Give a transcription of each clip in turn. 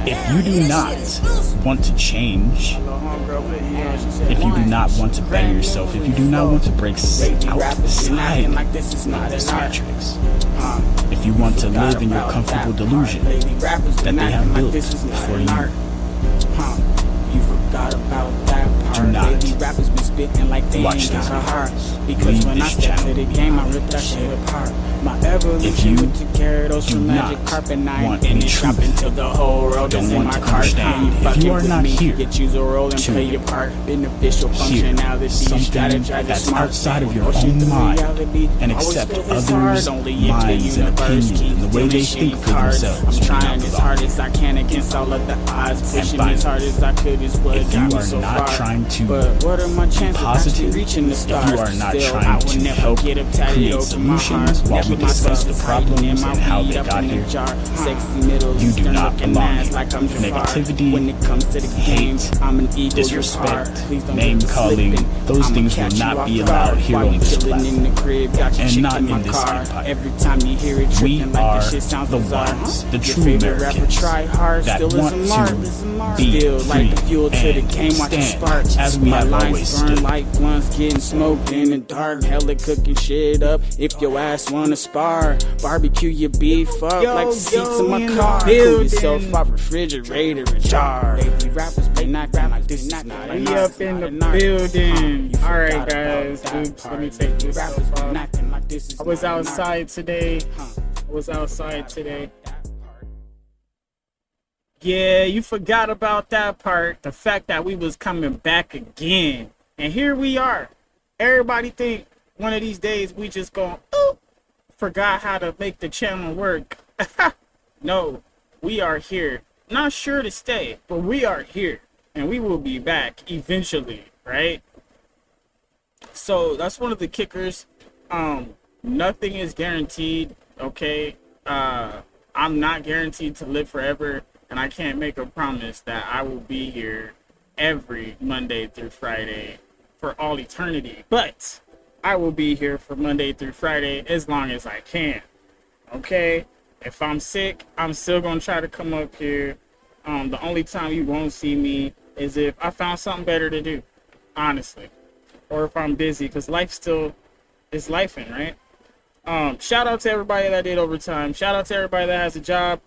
If you do not want to change, if you do not want to better yourself, if you do not want to break outside of this matrix, if you want to live in your comfortable delusion that they have built for you, do not watch this video. Leave this channel. If you do not want any truth, don't want to understand, if you are not here to hear something that's outside of your own mind and accept others' minds and opinions and the way they think for themselves, do not belong. And finally, if you are not trying to be positive, if you are not trying to help create solutions while we discuss the problems and how they got here, you do not belong here. Negativity, hate, disrespect, name calling, those things will not be allowed here on this platform and not in this empire. We are the ones, the true Americans, that want to be free and stand as we have always stood. Like blunts getting smoked in the dark, hella cooking shit up. If your ass wanna spar, barbecue your beef up like the seats in my car. Cool yourself off refrigerator and jar. Baby rappers be knocking like this is not we up in the building. Alright guys, oops, let me take this stuff off. I was outside today. Yeah, you forgot about that part. The fact that we was coming back again. And here we are. Everybody think one of these days we just forgot how to make the channel work. No, we are here. Not sure to stay, but we are here. And we will be back eventually, right? So that's one of the kickers. Nothing is guaranteed, okay? I'm not guaranteed to live forever. And I can't make a promise that I will be here every Monday through Friday for all eternity. But I will be here for Monday through Friday as long as I can. Okay? If I'm sick, I'm still going to try to come up here. The only time you won't see me is if I found something better to do. Honestly. Or if I'm busy. Because life still is lifing, right? Shout out to everybody that did overtime. Shout out to everybody that has a job.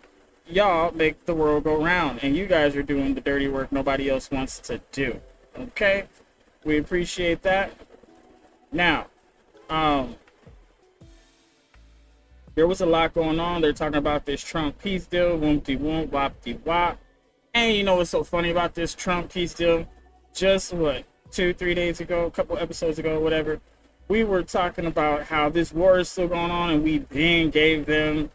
Y'all make the world go round, and you guys are doing the dirty work nobody else wants to do. Okay, we appreciate that. Now, there was a lot going on. They're talking about this Trump peace deal, whoopty whoop, wopty wop. And you know what's so funny about this Trump peace deal? Just what, 2-3 days ago, a couple episodes ago, whatever, we were talking about how this war is still going on, and we then gave them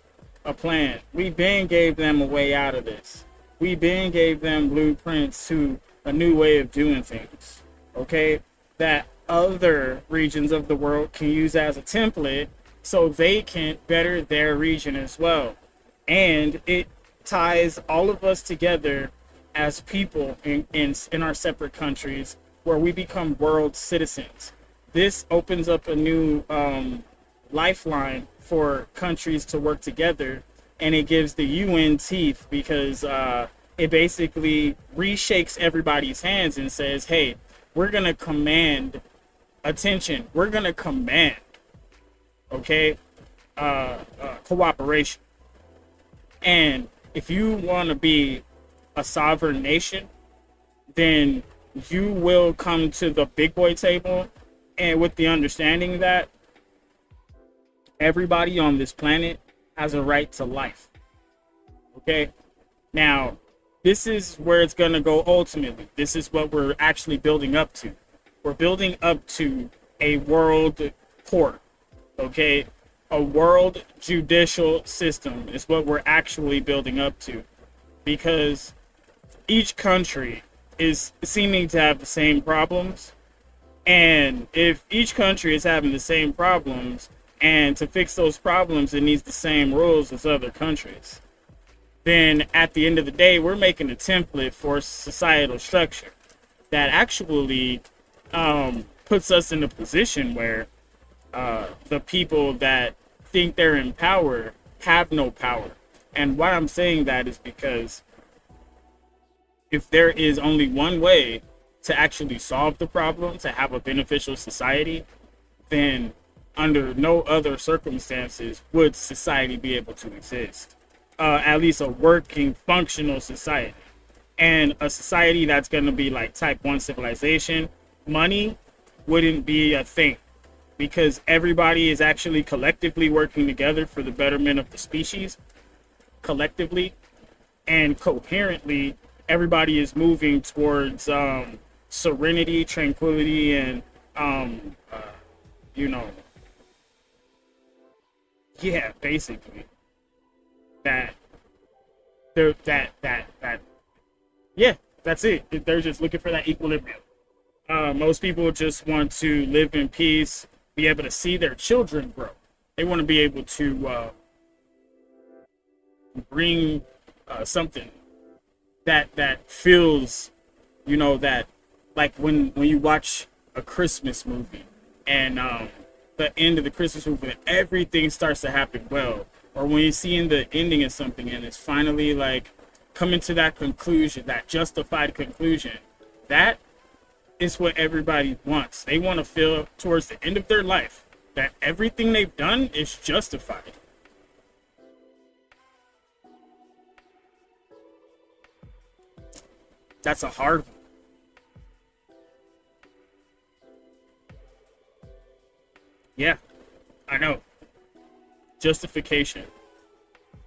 a plan. We been gave them a way out of this. We been gave them blueprints to a new way of doing things, okay, that other regions of the world can use as a template so they can better their region as well. And it ties all of us together as people in our separate countries where we become world citizens. This opens up a new lifeline for countries to work together, and it gives the UN teeth because it basically reshakes everybody's hands and says, hey, we're going to command attention. We're going to command, okay, cooperation. And if you want to be a sovereign nation, then you will come to the big boy table, and with the understanding that everybody on this planet has a right to life. Okay? Now, this is where it's going to go ultimately. This is what we're actually building up to. We're building up to a world court. Okay? A world judicial system is what we're actually building up to. Because each country is seeming to have the same problems. And if each country is having the same problems, and to fix those problems, it needs the same rules as other countries, then at the end of the day, we're making a template for societal structure that actually puts us in a position where the people that think they're in power have no power. And why I'm saying that is because if there is only one way to actually solve the problem, to have a beneficial society, then under no other circumstances would society be able to exist. At least a working, functional society. And a society that's going to be like type 1 civilization, money wouldn't be a thing, because everybody is actually collectively working together for the betterment of the species, collectively and coherently. Everybody is moving towards serenity, tranquility, and basically that's it. They're just looking for that equilibrium. Most people just want to live in peace, be able to see their children grow. They want to be able to bring something that feels, that like when you watch a Christmas movie and the end of the Christmas movie, everything starts to happen well, or when you're seeing the ending of something and it's finally like coming to that conclusion, that justified conclusion, that is what everybody wants. They want to feel towards the end of their life that everything they've done is justified. That's a hard one. Yeah, I know. Justification.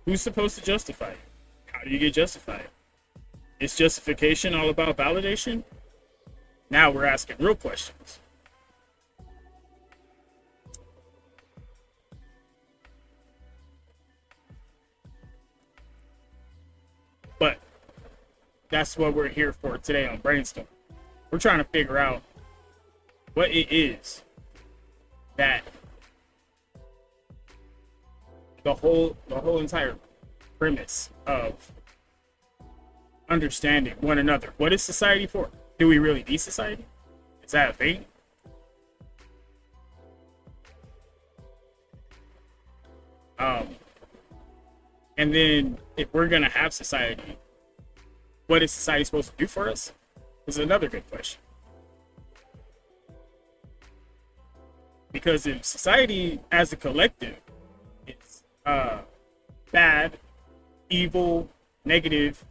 Who's supposed to justify it? How do you get justified? Is justification all about validation? Now we're asking real questions. But that's what we're here for today on Brainstorm. We're trying to figure out what it is that the whole entire premise of understanding one another. What is society for? Do we really need society? Is that a thing? And then if we're gonna have society, what is society supposed to do for us? Is another good question. Because if society as a collective is bad, evil, negative,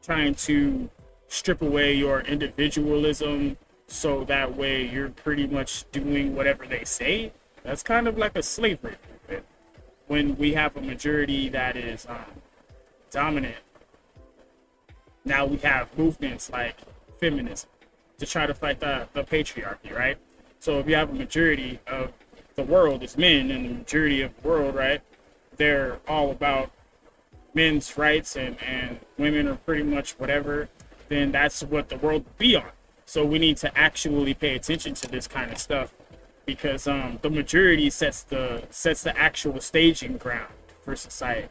trying to strip away your individualism so that way you're pretty much doing whatever they say, that's kind of like a slavery movement. When we have a majority that is dominant, now we have movements like feminism to try to fight the patriarchy, right? So if you have a majority of the world is men, and the majority of the world, right, they're all about men's rights and women are pretty much whatever, then that's what the world will be on. So we need to actually pay attention to this kind of stuff, because the majority sets the actual staging ground for society.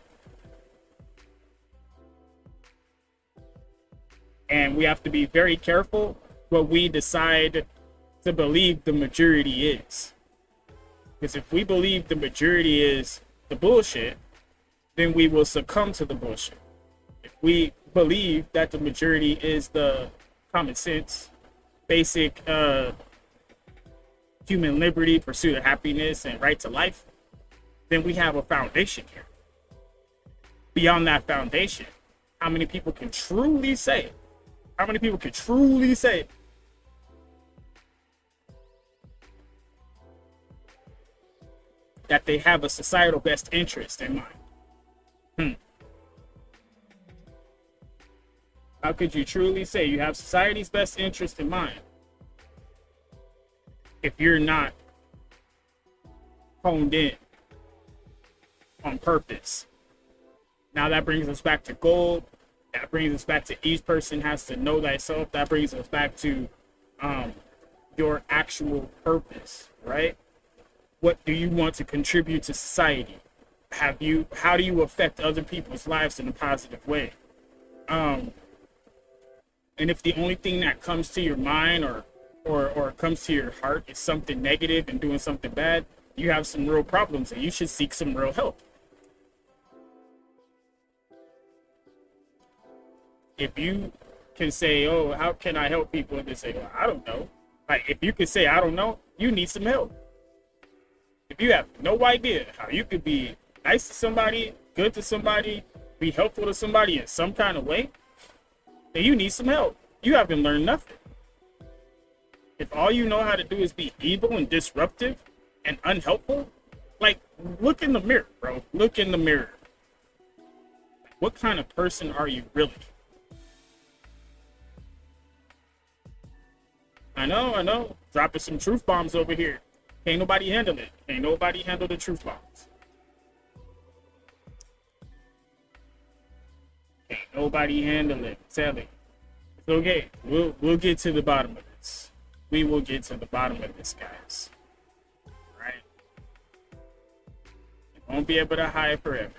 And we have to be very careful what we decide to believe the majority is. Because if we believe the majority is the bullshit, then we will succumb to the bullshit. If we believe that the majority is the common sense, basic human liberty, pursuit of happiness, and right to life, then we have a foundation here. Beyond that foundation, how many people can truly say, that they have a societal best interest in mind? How could you truly say you have society's best interest in mind if you're not honed in on purpose? Now that brings us back to goal. That brings us back to each person has to know thyself. That brings us back to your actual purpose, right? What do you want to contribute to society? How do you affect other people's lives in a positive way? And if the only thing that comes to your mind or comes to your heart is something negative and doing something bad, you have some real problems and you should seek some real help. if you can say, oh, how can I help people? And they say, well, I don't know. Like, if you can say, I don't know, you need some help. If you have no idea how you could be nice to somebody, good to somebody, be helpful to somebody in some kind of way, then you need some help. You haven't learned nothing. If all you know how to do is be evil and disruptive and unhelpful, like, look in the mirror, bro. Look in the mirror. What kind of person are you really? I know. Dropping some truth bombs over here. Can't nobody handle it. Can't nobody handle the truth bombs. Can't nobody handle it. Tell it. It's okay. We'll get to the bottom of this. We will get to the bottom of this, guys. Right? You won't be able to hide forever.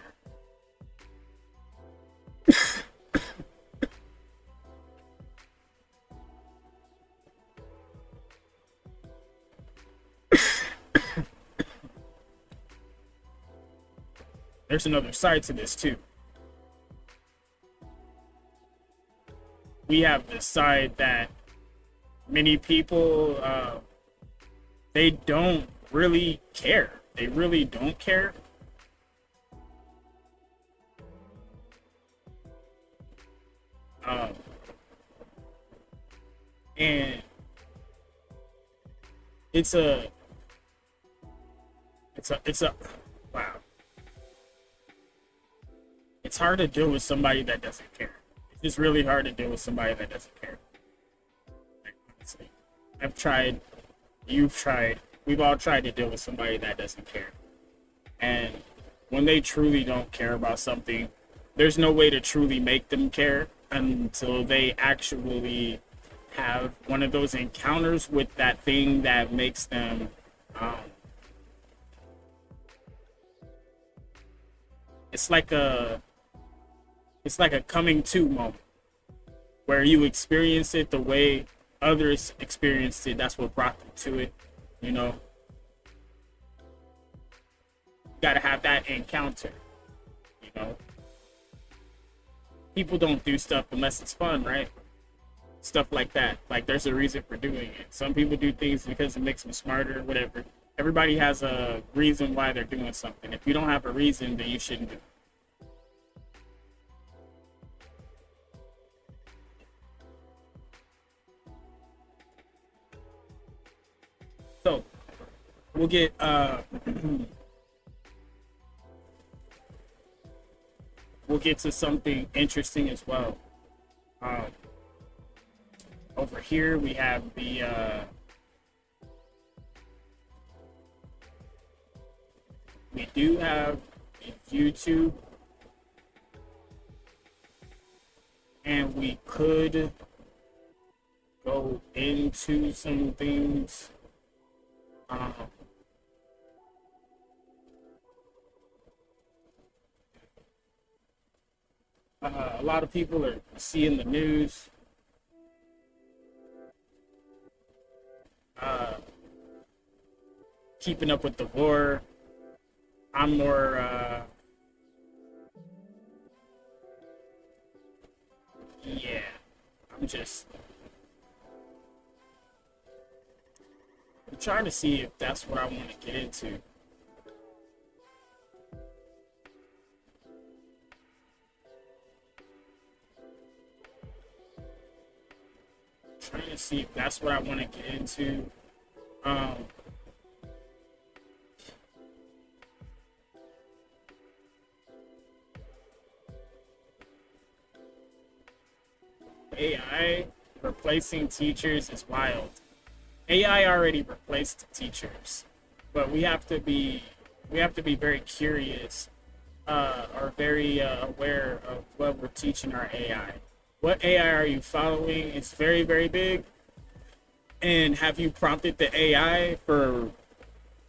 There's another side to this too. We have this side that many people, they don't really care. They really don't care. And it's a wow. It's hard to deal with somebody that doesn't care. It's just really hard to deal with somebody that doesn't care. Like, honestly, I've tried, you've tried, we've all tried to deal with somebody that doesn't care. And when they truly don't care about something, there's no way to truly make them care until they actually have one of those encounters with that thing that makes them it's like a coming to moment where you experience it the way others experienced it. That's what brought them to it, you know. You gotta have that encounter, you know. People don't do stuff unless it's fun, right? Stuff like that. Like, there's a reason for doing it. Some people do things because it makes them smarter, whatever. Everybody has a reason why they're doing something. If you don't have a reason, then you shouldn't do it. So, we'll get we'll get to something interesting as well. Over here we have the we do have YouTube, and we could go into some things. A lot of people are seeing the news. Keeping up with the war. I'm more yeah, I'm trying to see if that's what I want to get into. Trying to see if that's what I want to get into. AI replacing teachers is wild. AI already replaced teachers, but we have to be very curious or very aware of what we're teaching our AI. What AI are you following? It's very, very big. And have you prompted the AI for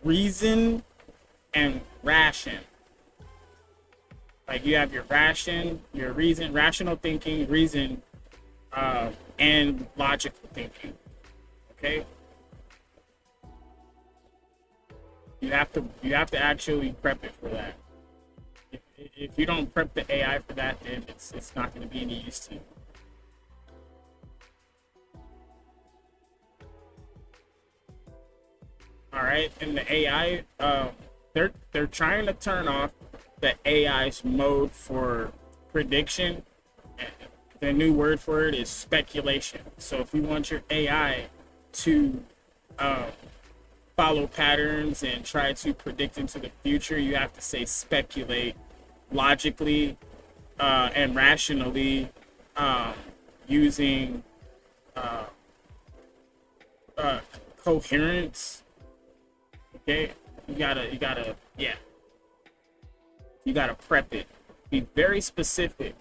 reason and ration? Like, you have your ration, your reason, rational thinking, reason, and logical thinking. Okay? You have to actually prep it for that. If you don't prep the AI for that, then it's not going to be any use to you. right? And the AI, they're trying to turn off the AI's mode for prediction. The new word for it is speculation. So if you want your AI to follow patterns and try to predict into the future, you have to say speculate logically and rationally, using coherence. Okay, you gotta prep it. Be very specific.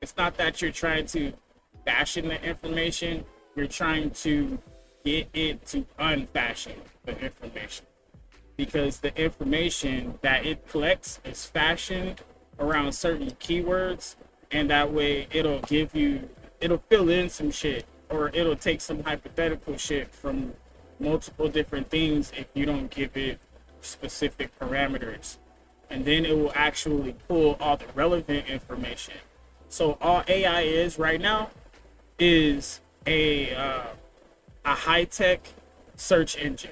It's not that you're trying to fashion the information, you're trying to get it to unfashion the information. Because the information that it collects is fashioned around certain keywords, and that way it'll fill in some shit, or it'll take some hypothetical shit from multiple different things if you don't give it specific parameters. And then it will actually pull all the relevant information. So all AI is right now is a high-tech search engine.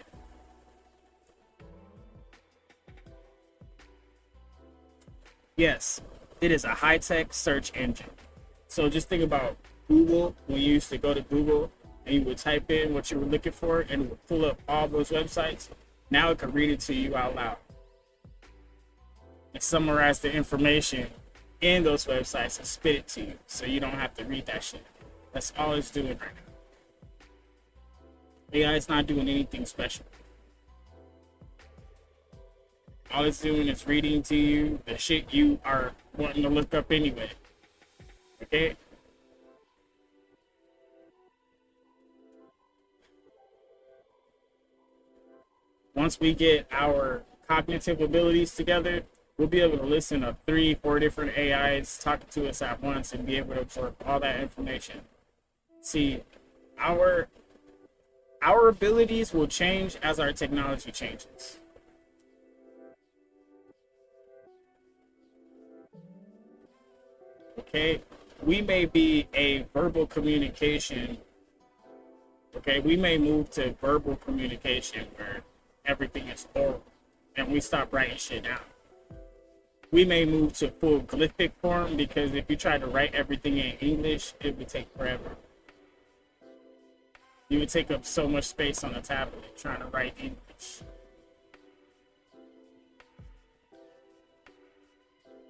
Yes, it is a high-tech search engine. So just think about Google. When you used to go to Google and you would type in what you were looking for and it would pull up all those websites. Now it can read it to you out loud and summarize the information in those websites and spit it to you, so you don't have to read that shit. That's all it's doing right now. AI is not doing anything special. All it's doing is reading to you the shit you are wanting to look up anyway. Okay? Once we get our cognitive abilities together, we'll be able to listen to 3-4 different AIs talking to us at once and be able to absorb all that information. See, our abilities will change as our technology changes. Okay, we may be a verbal communication. Okay, we may move to verbal communication where everything is oral and we stop writing shit down. We may move to full glyphic form, because if you try to write everything in English, it would take forever. You would take up so much space on a tablet trying to write English.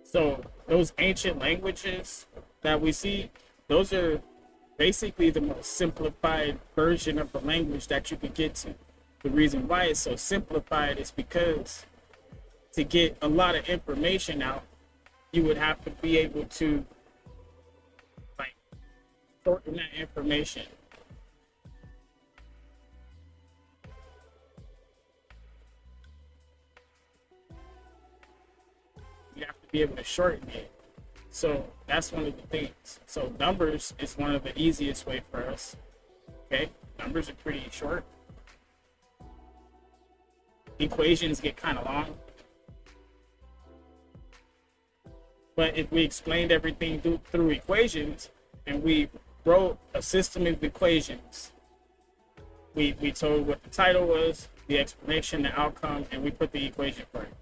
So those ancient languages that we see, those are basically the most simplified version of the language that you could get to. The reason why it's so simplified is because to get a lot of information out, you would have to be able to shorten that information. You have to be able to shorten it. So that's one of the things. So numbers is one of the easiest way for us. Okay, numbers are pretty short. Equations get kind of long. But if we explained everything through equations and we wrote a system of equations, we told what the title was, the explanation, the outcome, and we put the equation for it.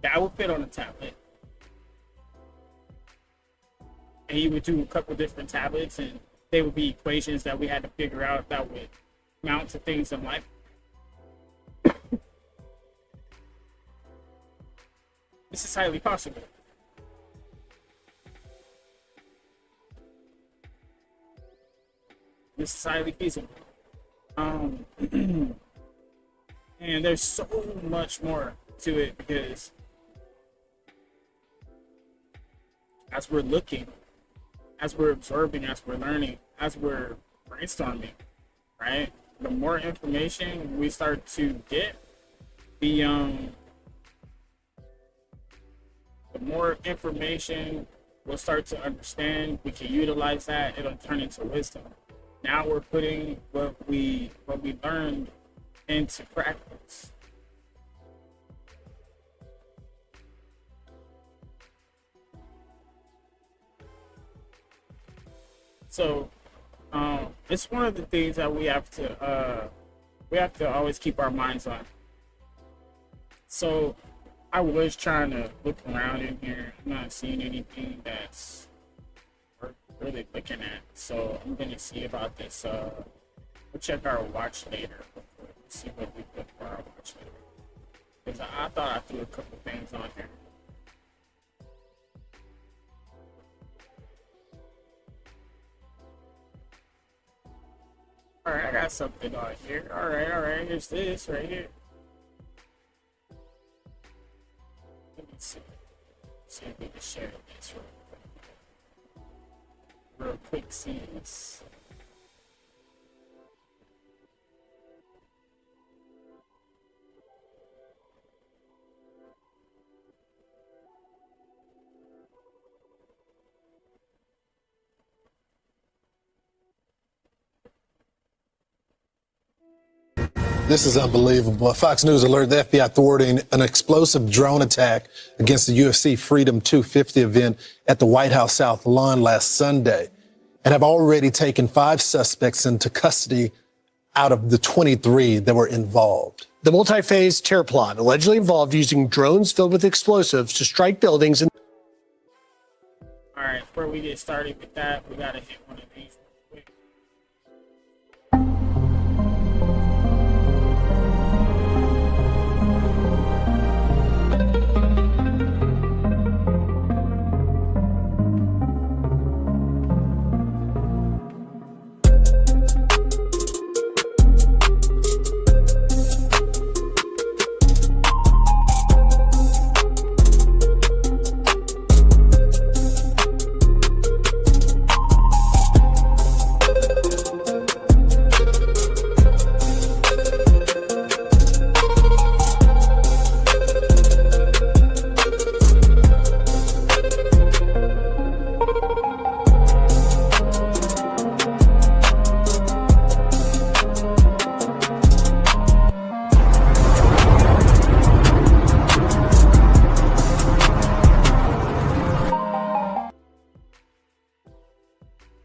That would fit on a tablet. And you would do a couple different tablets and they would be equations that we had to figure out that would mount to things in life. This is highly possible. This is highly feasible. And there's so much more to it, because as we're looking, as we're observing, as we're learning, as we're brainstorming, right? The more information we start to get, the more information we'll start to understand. We can utilize that. It'll turn into wisdom. Now we're putting what we learned into practice. So it's one of the things that we have to always keep our minds on. So I was trying to look around in here. I'm not seeing anything that's worth really looking at. So I'm gonna see about this. We'll check our watch later. See what we put for our watch later. Because I thought I threw a couple things on here. Alright, I got something on here. Alright, here's this right here. Let me see. See if we can share this real quick. See this. This is unbelievable. Fox News alert the FBI thwarting an explosive drone attack against the UFC Freedom 250 event at the White House South Lawn last Sunday and have already taken 5 suspects into custody out of the 23 that were involved. The multi-phase terror plot allegedly involved using drones filled with explosives to strike buildings. All right, before we get started with that, we gotta hit one of these real quick.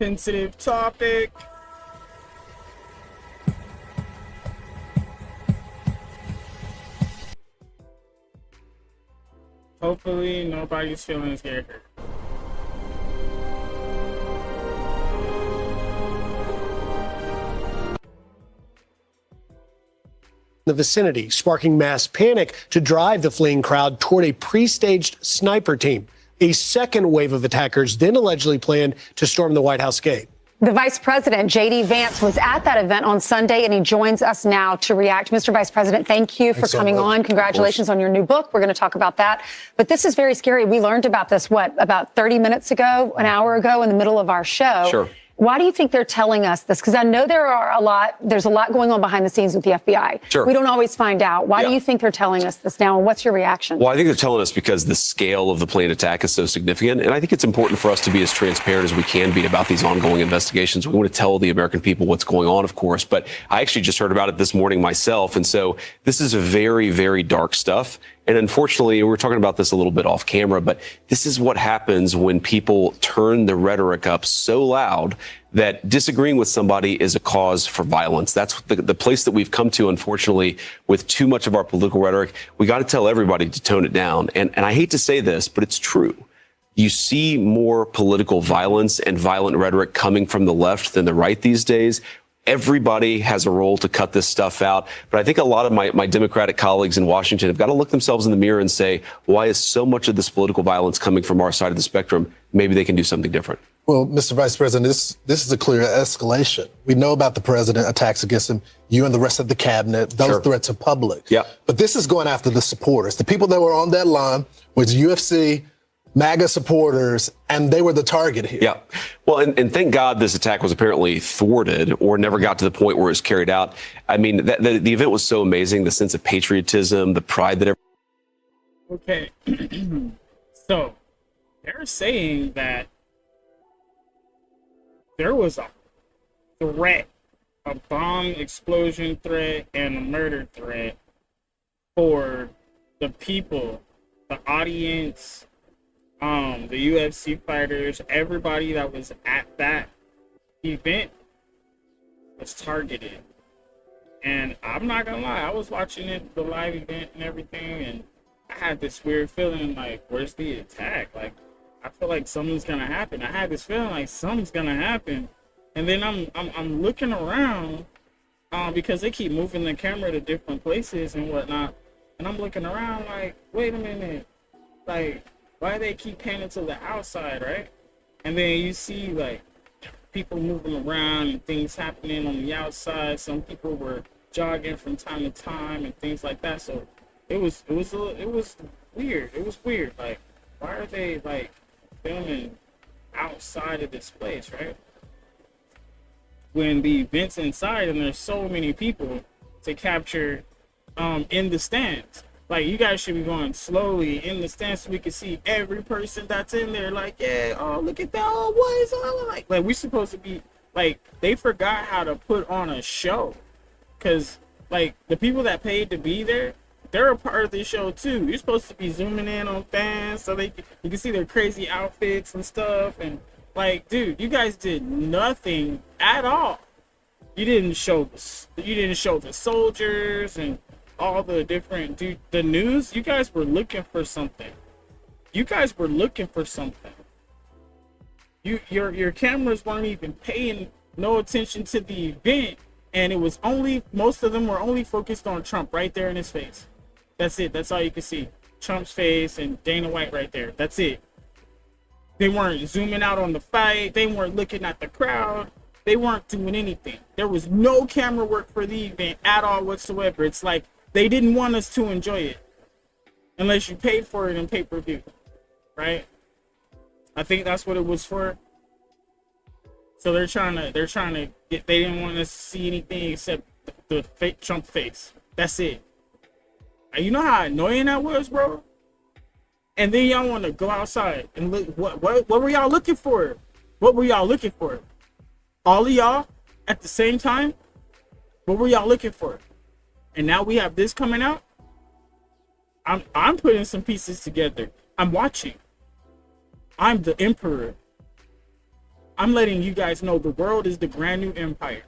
Sensitive topic. Hopefully nobody's feelings get hurt. The vicinity, sparking mass panic to drive the fleeing crowd toward a pre-staged sniper team. A second wave of attackers then allegedly planned to storm the White House gate. The Vice President, J.D. Vance, was at that event on Sunday, and he joins us now to react. Mr. Vice President, thank you for coming on. Congratulations on your new book. We're going to talk about that. But this is very scary. We learned about this, about 30 minutes ago, an hour ago, in the middle of our show. Sure. Why do you think they're telling us this? Because I know there's a lot going on behind the scenes with the FBI. Sure. We don't always find out. Why do you think they're telling us this now? And what's your reaction? Well, I think they're telling us because the scale of the planned attack is so significant. And I think it's important for us to be as transparent as we can be about these ongoing investigations. We want to tell the American people what's going on, of course. But I actually just heard about it this morning myself. And so this is very, very dark stuff. And unfortunately, we're talking about this a little bit off camera, but this is what happens when people turn the rhetoric up so loud that disagreeing with somebody is a cause for violence. That's the place that we've come to, unfortunately, with too much of our political rhetoric. We got to tell everybody to tone it down. And I hate to say this, but it's true. You see more political violence and violent rhetoric coming from the left than the right these days. Everybody has a role to cut this stuff out. But I think a lot of my Democratic colleagues in Washington have got to look themselves in the mirror and say, why is so much of this political violence coming from our side of the spectrum? Maybe they can do something different. Well, Mr. Vice President, this is a clear escalation. We know about the president, attacks against him, you and the rest of the cabinet. Those threats are public. Yeah. But this is going after the supporters. The people that were on that line was UFC, MAGA supporters, and they were the target here. Yeah. Well, and thank God this attack was apparently thwarted or never got to the point where it was carried out. I mean, the event was so amazing, the sense of patriotism, the pride that Okay. So they're saying that there was a threat, a bomb explosion threat and a murder threat for the people, the audience, the UFC fighters, everybody that was at that event. was targeted. And I'm not gonna lie, I was watching it, the live event and everything, and I had this weird feeling like, where's the attack? Like, I feel like something's gonna happen. I had this feeling like something's gonna happen. And then I'm looking around, because they keep moving the camera to different places and whatnot. And I'm looking around like, wait a minute, like, why do they keep panning to the outside, right? And then you see like people moving around and things happening on the outside. Some people were jogging from time to time and things like that. So it was weird. It was weird. Like, why are they like filming outside of this place, right? When the event's inside and there's so many people to capture in the stands. Like, you guys should be going slowly in the stands so we can see every person that's in there. Like, yeah, oh, look at that. Oh, what is all like we're supposed to be like, they forgot how to put on a show. Cause like the people that paid to be there, they're a part of the show too. You're supposed to be zooming in on fans so you can see their crazy outfits and stuff. And like, dude, you guys did nothing at all. You didn't show the soldiers and all the different, dude, the news. You guys were looking for something. Your cameras weren't even paying no attention to the event, and it was most of them were only focused on Trump right there in his face. That's it. That's all you could see. Trump's face and Dana White right there. That's it. They weren't zooming out on the fight. They weren't looking at the crowd. They weren't doing anything. There was no camera work for the event at all whatsoever. It's like they didn't want us to enjoy it unless you paid for it in pay-per-view, right? I think that's what it was for. So they're trying to get, they didn't want us to see anything except the fake Trump face. That's it. And you know how annoying that was, bro? And then y'all want to go outside and look. What were y'all looking for? What were y'all looking for? All of y'all at the same time? What were y'all looking for? And now we have this coming out. I'm putting some pieces together. I'm watching. I'm the emperor. I'm letting you guys know the world is the grand new empire.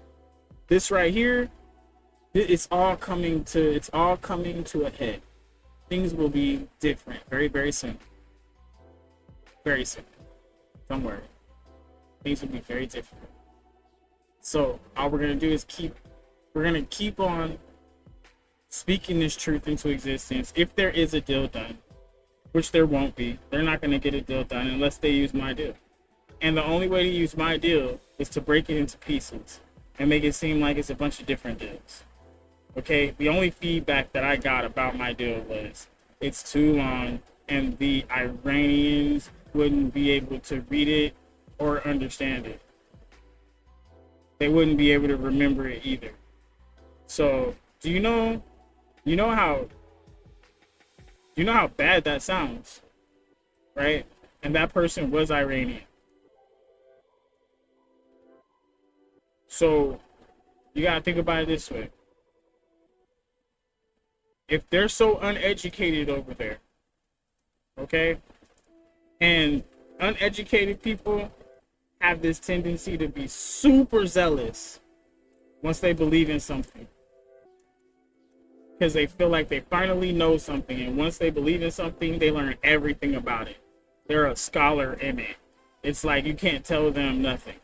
This right here, it's all coming to a head. Things will be different very, very soon. Very soon. Don't worry. Things will be very different. So all we're gonna do is keep on speaking this truth into existence. If there is a deal done, which there won't be, they're not gonna get a deal done unless they use my deal. And the only way to use my deal is to break it into pieces and make it seem like it's a bunch of different deals. Okay, the only feedback that I got about my deal was it's too long and the Iranians wouldn't be able to read it or understand it. They wouldn't be able to remember it either. So, do you know how bad that sounds, right? And that person was Iranian. So, you gotta think about it this way. If they're so uneducated over there, okay, and uneducated people have this tendency to be super zealous once they believe in something, because they feel like they finally know something, and once they believe in something, they learn everything about it. They're a scholar in it. It's like you can't tell them nothing.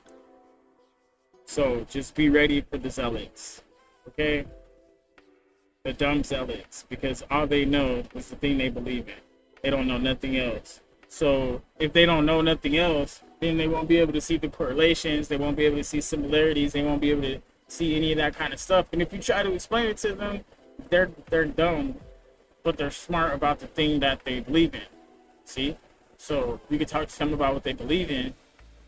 So just be ready for the zealots, okay? The dumb zealots, because all they know is the thing they believe in. They don't know nothing else. So if they don't know nothing else, then they won't be able to see the correlations. They won't be able to see similarities. They won't be able to see any of that kind of stuff. And if you try to explain it to them, they're dumb, but they're smart about the thing that they believe in. See? So you can talk to them about what they believe in,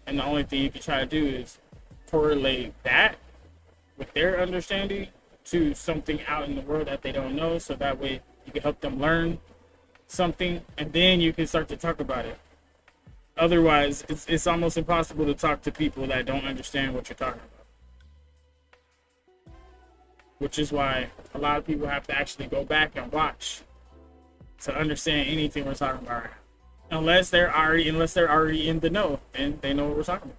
and the only thing you can try to do is correlate that with their understanding to something out in the world that they don't know, so that way you can help them learn something, and then you can start to talk about it. Otherwise, it's almost impossible to talk to people that don't understand what you're talking about. Which is why a lot of people have to actually go back and watch to understand anything we're talking about right now. Unless they're already in the know and they know what we're talking about.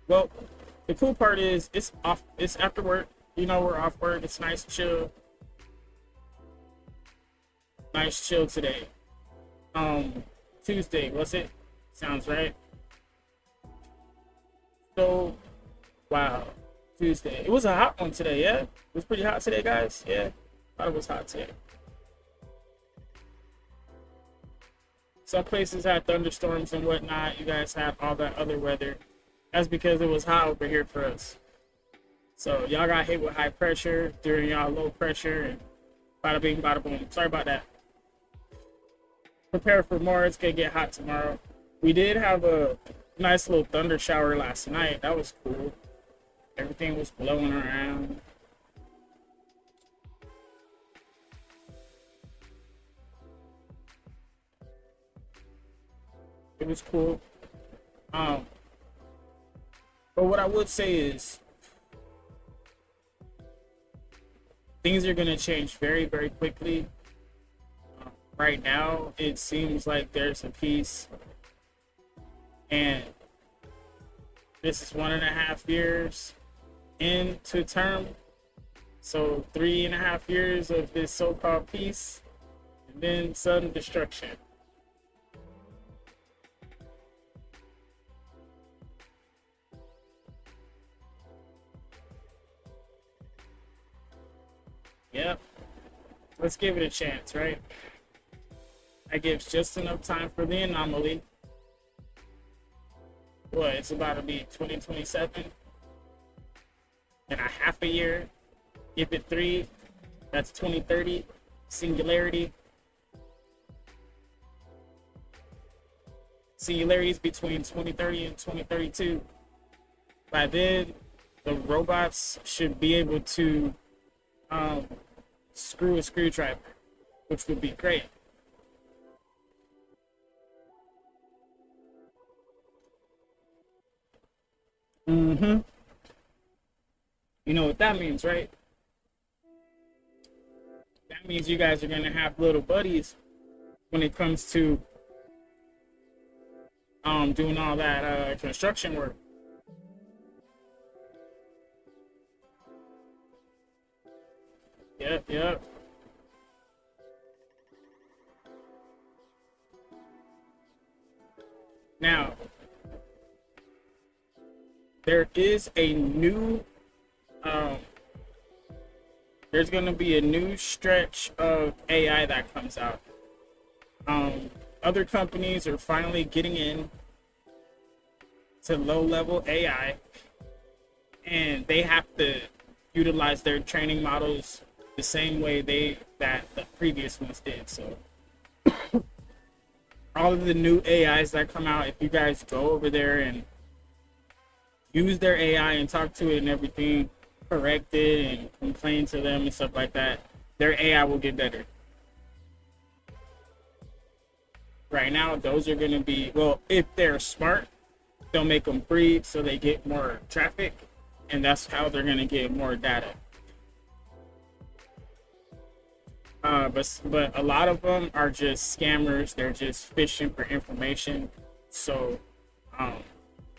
Well, the cool part is it's off. It's after work. You know, we're off work. It's nice, chill. Nice, chill today. Tuesday, was it? Sounds right. So, wow, Tuesday. It was a hot one today, yeah? It was pretty hot today, guys. Yeah, thought it was hot today. Some places had thunderstorms and whatnot. You guys had all that other weather. That's because it was hot over here for us. So y'all got hit with high pressure during y'all low pressure, and bada bing, bada boom. Sorry about that. Prepare for more. It's gonna get hot tomorrow. We did have a nice little thunder shower last night. That was cool. Everything was blowing around. It was cool. But what I would say is things are going to change very, very quickly. Right now, it seems like there's a peace, and this is 1.5 years into term. So 3.5 years of this so-called peace, and then sudden destruction. Yep. Let's give it a chance, right? That gives just enough time for the anomaly. What, it's about to be 2027 in a half a year. Give it 3, that's 2030. Singularity. Singularities between 2030 and 2032. By then, the robots should be able to screw a screwdriver, which would be great. You know what that means, right? That means you guys are gonna have little buddies when it comes to doing all that construction work. Yep. Now, there is a new, there's going to be a new stretch of AI that comes out. Other companies are finally getting in to low-level AI, and they have to utilize their training models the same way that the previous ones did. So all of the new AIs that come out, if you guys go over there and use their AI and talk to it and everything, correct it and complain to them and stuff like that, their AI will get better. Right now, those are going to be, well, if they're smart, they'll make them breed so they get more traffic, and that's how they're going to get more data. But a lot of them are just scammers. They're just fishing for information. So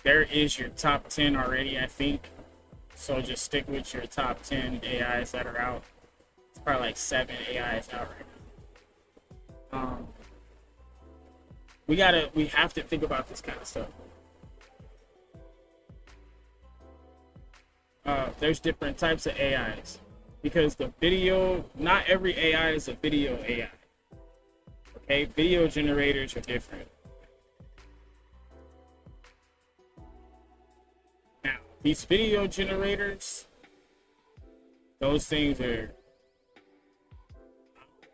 there is your top 10 already, I think. So just stick with your top 10 AIs that are out. It's probably like 7 AIs out right now. We have to think about this kind of stuff. There's different types of AIs. Because the video, not every AI is a video AI. Okay, video generators are different. Now, these video generators, those things are,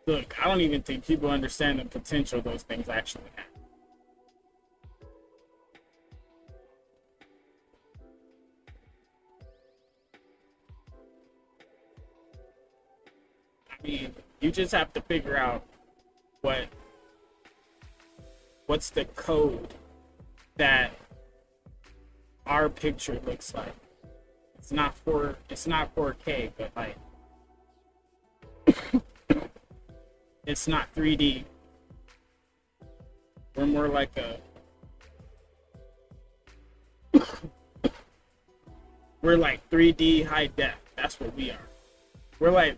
look, I don't even think people understand the potential those things actually have. I mean, you just have to figure out what's the code that our picture looks like. It's not 4K, but like it's not 3D. We're more like we're like 3D high def. That's what we are.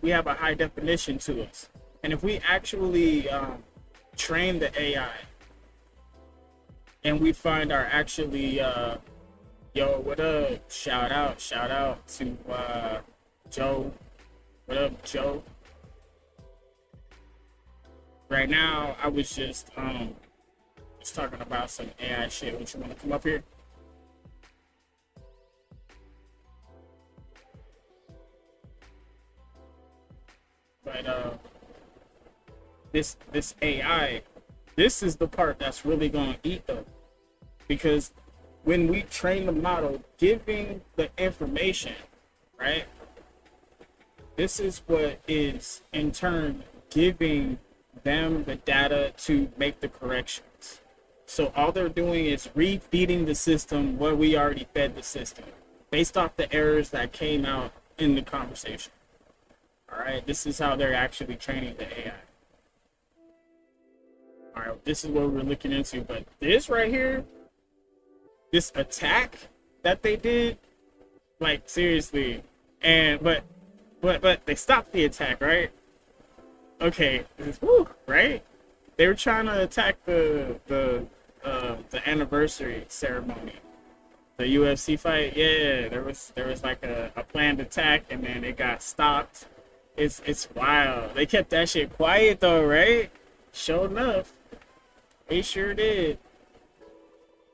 We have a high definition to us. And if we actually train the AI and we find our actually, yo, what up? Shout out to Joe. What up, Joe? Right now, I was just talking about some AI shit. Would you want to come up here? But this AI, this is the part that's really gonna eat them, because when we train the model, giving the information, right? This is what is in turn giving them the data to make the corrections. So all they're doing is refeeding the system what we already fed the system based off the errors that came out in the conversation. All right, this is how they're actually training the AI. All right, this is what we're looking into, but this right here, this attack that they did, like seriously, and but they stopped the attack, right? Okay, right? They were trying to attack the anniversary ceremony, the UFC fight. Yeah, there was like a planned attack, and then it got stopped. It's wild. They kept that shit quiet though, right? Sure enough, they sure did.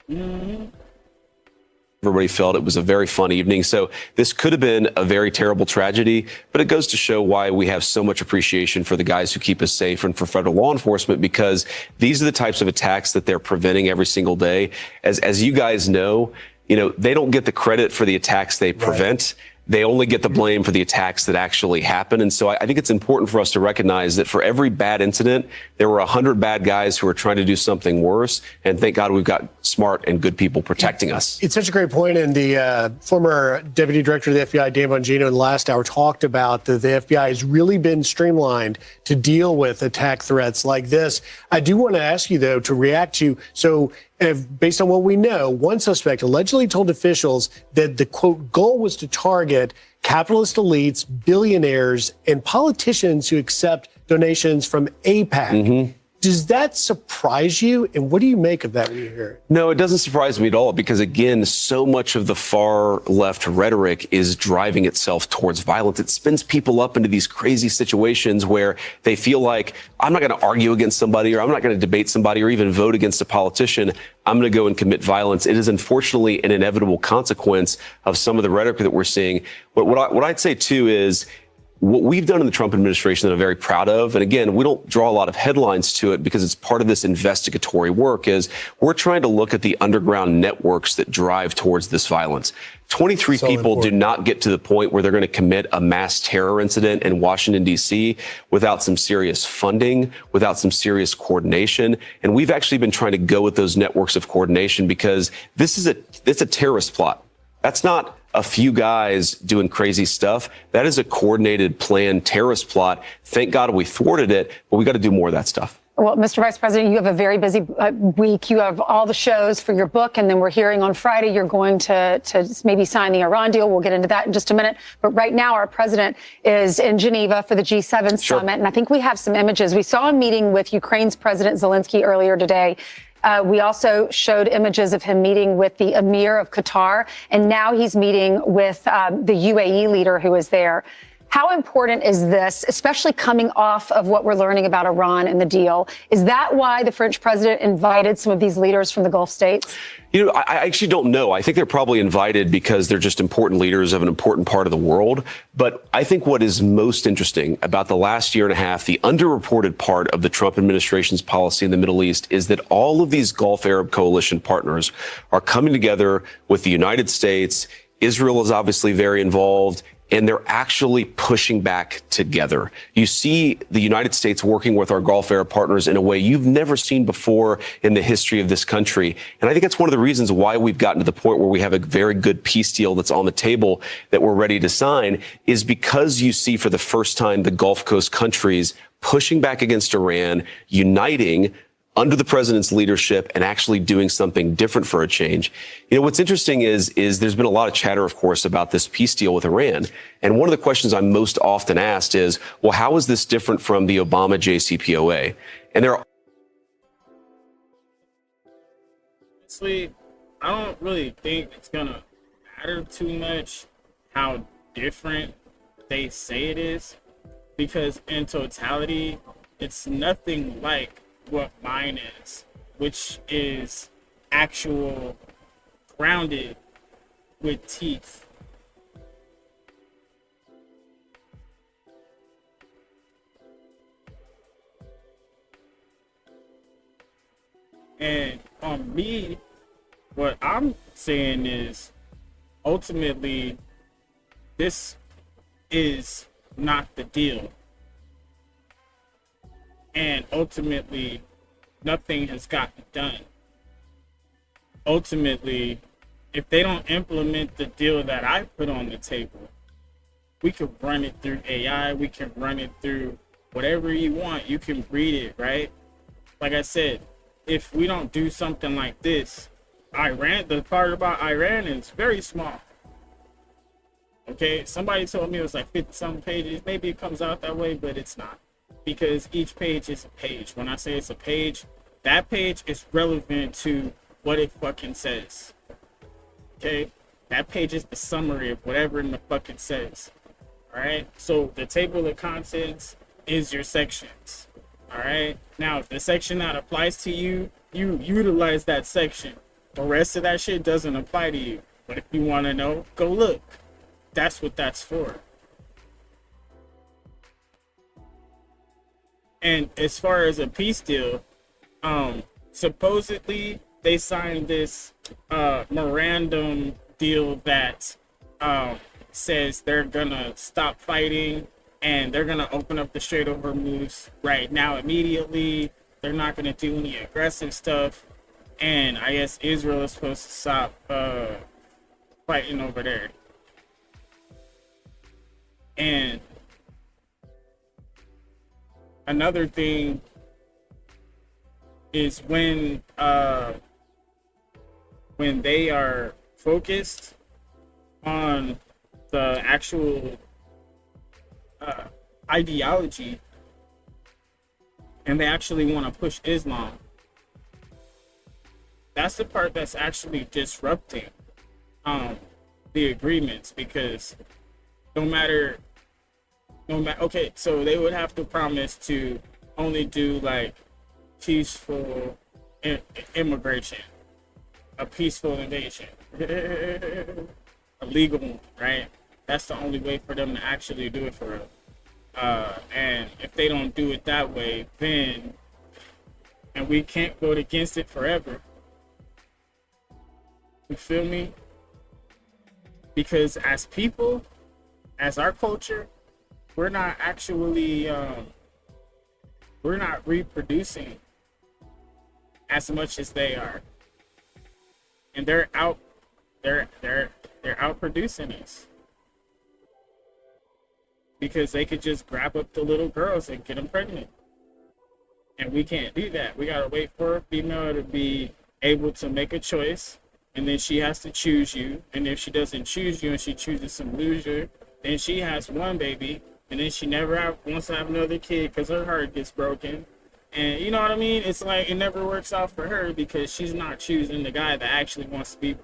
Everybody felt it was a very fun evening. So this could have been a very terrible tragedy, but it goes to show why we have so much appreciation for the guys who keep us safe and for federal law enforcement, because these are the types of attacks that they're preventing every single day. As you guys know, they don't get the credit for the attacks they prevent. Right. They only get the blame for the attacks that actually happen. And so I think it's important for us to recognize that for every bad incident, there were 100 bad guys who are trying to do something worse. And thank God we've got smart and good people protecting us. It's such a great point. And the former Deputy Director of the FBI, Dan Bongino, in the last hour talked about that the FBI has really been streamlined to deal with attack threats like this. I do want to ask you, though, to react to, based on what we know, one suspect allegedly told officials that the, quote, goal was to target capitalist elites, billionaires, and politicians who accept donations from AIPAC. Does that surprise you? And what do you make of that when you hear it? No, it doesn't surprise me at all, because, again, so much of the far left rhetoric is driving itself towards violence. It spins people up into these crazy situations where they feel like, I'm not going to argue against somebody, or I'm not going to debate somebody, or even vote against a politician. I'm going to go and commit violence. It is unfortunately an inevitable consequence of some of the rhetoric that we're seeing. But what I'd say, too, is what we've done in the Trump administration that I'm very proud of, and again, we don't draw a lot of headlines to it because it's part of this investigatory work, is we're trying to look at the underground networks that drive towards this violence. 23 people do not get to the point where they're going to commit a mass terror incident in Washington, D.C. without some serious funding, without some serious coordination. And we've actually been trying to go with those networks of coordination, because it's a terrorist plot. That's not a few guys doing crazy stuff. That is a coordinated, planned terrorist plot. Thank God we thwarted it, but we got to do more of that stuff. Well, Mr. Vice President, you have a very busy week. You have all the shows for your book, and then we're hearing on Friday you're going to maybe sign the Iran deal. We'll get into that in just a minute. But right now, our president is in Geneva for the G7 summit, and I think we have some images. We saw a meeting with Ukraine's President Zelensky earlier today. We also showed images of him meeting with the Emir of Qatar, and now he's meeting with the UAE leader who is there. How important is this, especially coming off of what we're learning about Iran and the deal? Is that why the French president invited some of these leaders from the Gulf states? I actually don't know. I think they're probably invited because they're just important leaders of an important part of the world. But I think what is most interesting about the last year and a half, the underreported part of the Trump administration's policy in the Middle East, is that all of these Gulf Arab coalition partners are coming together with the United States. Israel is obviously very involved, and they're actually pushing back together. You see the United States working with our Gulf Arab partners in a way you've never seen before in the history of this country. And I think that's one of the reasons why we've gotten to the point where we have a very good peace deal that's on the table that we're ready to sign, is because you see for the first time the Gulf Coast countries pushing back against Iran, uniting under the president's leadership and actually doing something different for a change. You know, what's interesting is there's been a lot of chatter, of course, about this peace deal with Iran. And one of the questions I'm most often asked is, well, how is this different from the Obama JCPOA? And there are honestly, I don't really think it's gonna matter too much how different they say it is, because in totality, it's nothing like what mine is, which is actual grounded with teeth. And on me, what I'm saying is ultimately this is not the deal. And ultimately, nothing has gotten done. Ultimately, if they don't implement the deal that I put on the table, we could run it through AI, we can run it through whatever you want. You can read it, right? Like I said, if we don't do something like this, Iran, the part about Iran is very small. Okay, somebody told me it was like 50-something pages. Maybe it comes out that way, but it's not. Because each page is a page. When I say it's a page, that page is relevant to what it fucking says. Okay? That page is the summary of whatever in the fucking says. Alright? So the table of contents is your sections. Alright? Now, if the section that applies to you, you utilize that section. The rest of that shit doesn't apply to you. But if you want to know, go look. That's what that's for. And as far as a peace deal, supposedly they signed this memorandum deal that says they're gonna stop fighting and they're gonna open up the Strait of Hormuz right now immediately. They're not gonna do any aggressive stuff, and I guess Israel is supposed to stop fighting over there. And another thing is when they are focused on the actual ideology and they actually want to push Islam, that's the part that's actually disrupting the agreements, because no matter, okay, so they would have to promise to only do like peaceful immigration, a peaceful invasion, a legal one, right? That's the only way for them to actually do it for real. And if they don't do it that way, then, and we can't vote against it forever. You feel me? Because as people, as our culture, we're not actually, we're not reproducing as much as they are. And they're outproducing us. Because they could just grab up the little girls and get them pregnant. And we can't do that. We gotta wait for a female to be able to make a choice, and then she has to choose you. And if she doesn't choose you and she chooses some loser, then she has one baby, and then she never wants to have another kid because her heart gets broken. And you know what I mean? It's like it never works out for her because she's not choosing the guy that actually wants to be.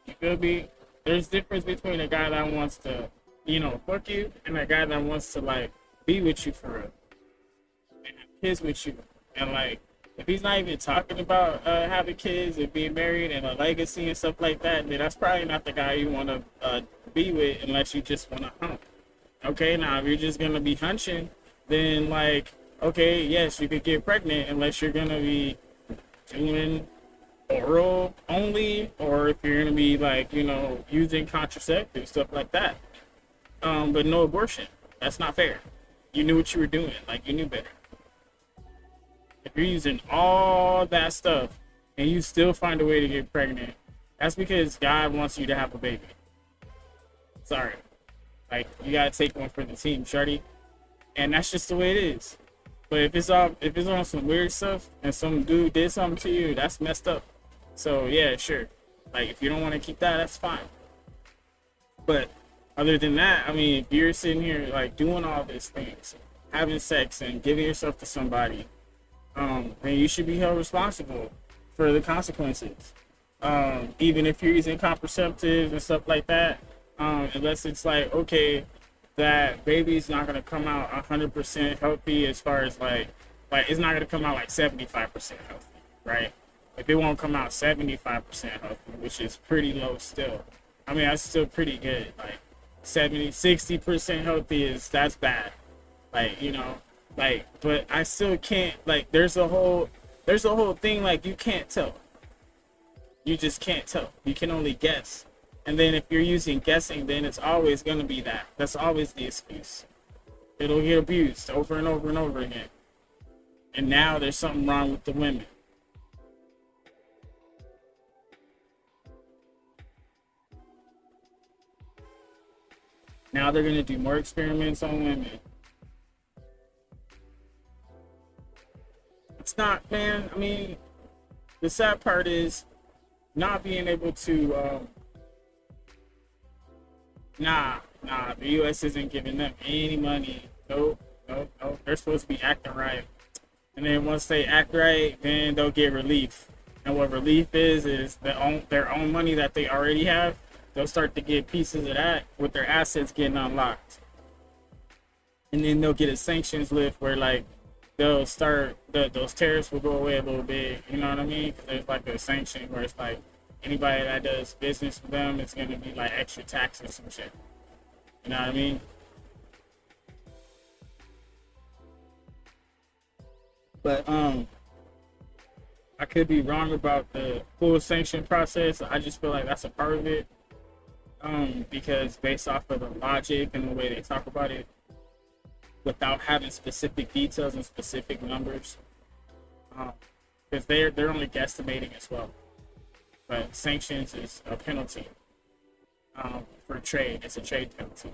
You feel me? There's difference between a guy that wants to, you know, fuck you, and a guy that wants to like be with you for real and have kids with you. And like, if he's not even talking about having kids and being married and a legacy and stuff like that, then that's probably not the guy you want to be with unless you just want to hump. Okay, now if you're just gonna be hunching, then like, okay, yes, you could get pregnant unless you're gonna be doing oral only, or if you're gonna be like, you know, using contraceptives, stuff like that. But no abortion. That's not fair. You knew what you were doing. Like, you knew better. If you're using all that stuff and you still find a way to get pregnant, that's because God wants you to have a baby. Sorry. Like, you gotta take one for the team, shorty. And that's just the way it is. But if it's on some weird stuff and some dude did something to you, that's messed up. So yeah, sure. Like if you don't want to keep that, that's fine. But other than that, I mean, if you're sitting here like doing all these things, having sex and giving yourself to somebody, then you should be held responsible for the consequences. Even if you're using contraceptives and stuff like that, unless it's like, okay, that baby's not going to come out 100% healthy, as far as like it's not going to come out like 75% healthy, right? If it won't come out 75% healthy, which is pretty low still. I mean, that's still pretty good. Like 60% healthy that's bad. Like, you know, like, but I still can't, like, there's a whole thing, like, you can't tell. You just can't tell. You can only guess. And then if you're using guessing, then it's always going to be that. That's always the excuse. It'll get abused over and over and over again. And now there's something wrong with the women. Now they're going to do more experiments on women. It's not, man. I mean, the sad part is not being able to, the U.S. isn't giving them any money. Nope. They're supposed to be acting right. And then once they act right, then they'll get relief. And what relief is their own money that they already have. They'll start to get pieces of that with their assets getting unlocked. And then they'll get a sanctions lift where, like, they'll start, those tariffs will go away a little bit. You know what I mean? 'Cause there's, like, a sanction where it's, like, anybody that does business with them, it's going to be, like, extra tax or some shit. You know what I mean? But, I could be wrong about the full sanction process. I just feel like that's a part of it. Because based off of the logic and the way they talk about it, without having specific details and specific numbers, because they're only guesstimating as well. But sanctions is a penalty for trade. It's a trade penalty.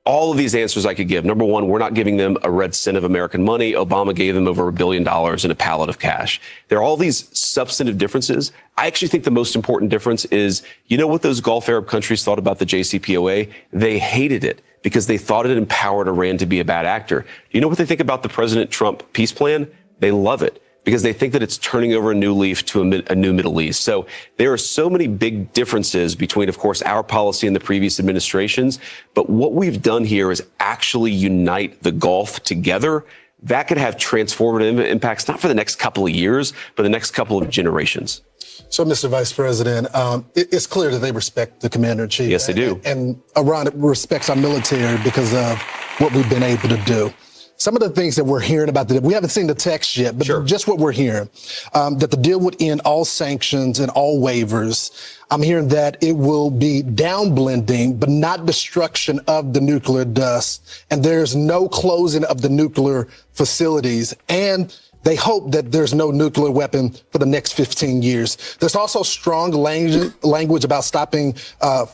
All of these answers I could give. Number one, we're not giving them a red cent of American money. Obama gave them over $1 billion in a pallet of cash. There are all these substantive differences. I actually think the most important difference is, you know what those Gulf Arab countries thought about the JCPOA? They hated it because they thought it empowered Iran to be a bad actor. You know what they think about the President Trump peace plan? They love it, because they think that it's turning over a new leaf to a new Middle East. So there are so many big differences between, of course, our policy and the previous administrations. But what we've done here is actually unite the Gulf together. That could have transformative impacts, not for the next couple of years, but the next couple of generations. So, Mr. Vice President, it's clear that they respect the commander-in-chief. Yes, they do. And Iran respects our military because of what we've been able to do. Some of the things that we're hearing about, we haven't seen the text yet, but sure, just what we're hearing, that the deal would end all sanctions and all waivers. I'm hearing that it will be downblending, but not destruction of the nuclear dust. And there's no closing of the nuclear facilities. And they hope that there's no nuclear weapon for the next 15 years. There's also strong language about stopping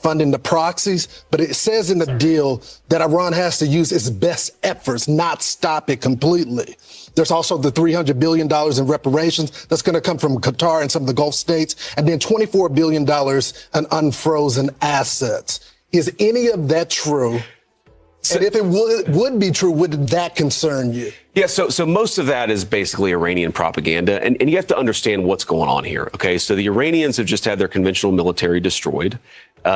funding the proxies, but it says in the deal that Iran has to use its best efforts, not stop it completely. There's also the $300 billion in reparations that's going to come from Qatar and some of the Gulf states, and then $24 billion in unfrozen assets. Is any of that true? And if it would be true, would that concern you? Yeah, so most of that is basically Iranian propaganda, and you have to understand what's going on here, okay? So the Iranians have just had their conventional military destroyed.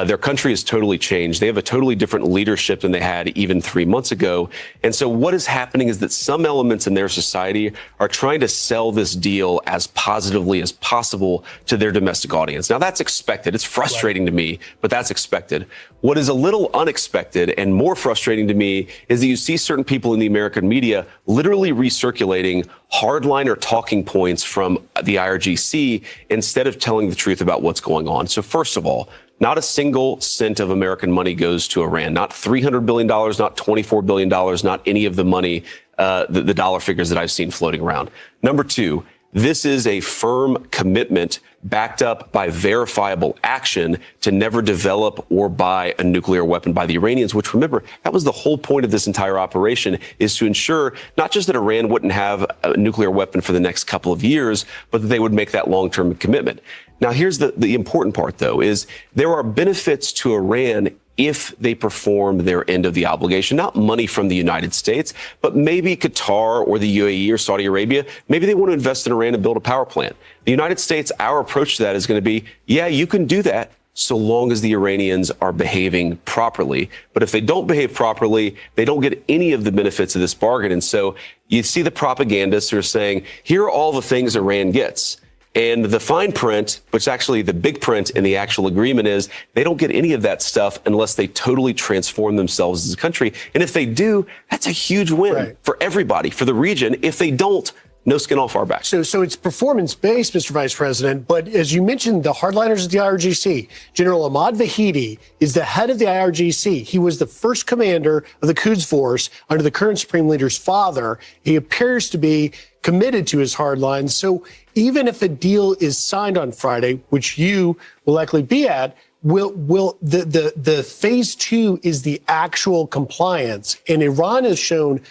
Their country has totally changed. They have a totally different leadership than they had even 3 months ago. And so what is happening is that some elements in their society are trying to sell this deal as positively as possible to their domestic audience. Now, that's expected. It's frustrating to me, but that's expected. What is a little unexpected and more frustrating to me is that you see certain people in the American media literally recirculating hardliner talking points from the IRGC instead of telling the truth about what's going on. So first of all, not a single cent of American money goes to Iran. Not $300 billion, not $24 billion, not any of the money, the dollar figures that I've seen floating around. Number two, This is a firm commitment backed up by verifiable action to never develop or buy a nuclear weapon by the Iranians, which, remember, that was the whole point of this entire operation, is to ensure not just that Iran wouldn't have a nuclear weapon for the next couple of years, but that they would make that long-term commitment. Now, here's the important part, though, is there are benefits to Iran if they perform their end of the obligation, not money from the United States, but maybe Qatar or the UAE or Saudi Arabia, maybe they want to invest in Iran and build a power plant. The United States, our approach to that is going to be, yeah, you can do that so long as the Iranians are behaving properly. But if they don't behave properly, they don't get any of the benefits of this bargain. And so you see the propagandists who are saying, here are all the things Iran gets. And the fine print, which actually the big print in the actual agreement, is they don't get any of that stuff unless they totally transform themselves as a country. And if they do, that's a huge win for everybody, for the region. If they don't, no skin off our back. So it's performance-based, Mr. Vice President, but as you mentioned, the hardliners at the IRGC, General Ahmad Vahidi is the head of the IRGC. He was the first commander of the Quds Force under the current Supreme Leader's father. He appears to be committed to his hardlines. So even if a deal is signed on Friday, which you will likely be at, will the phase 2 is the actual compliance. And Iran has shown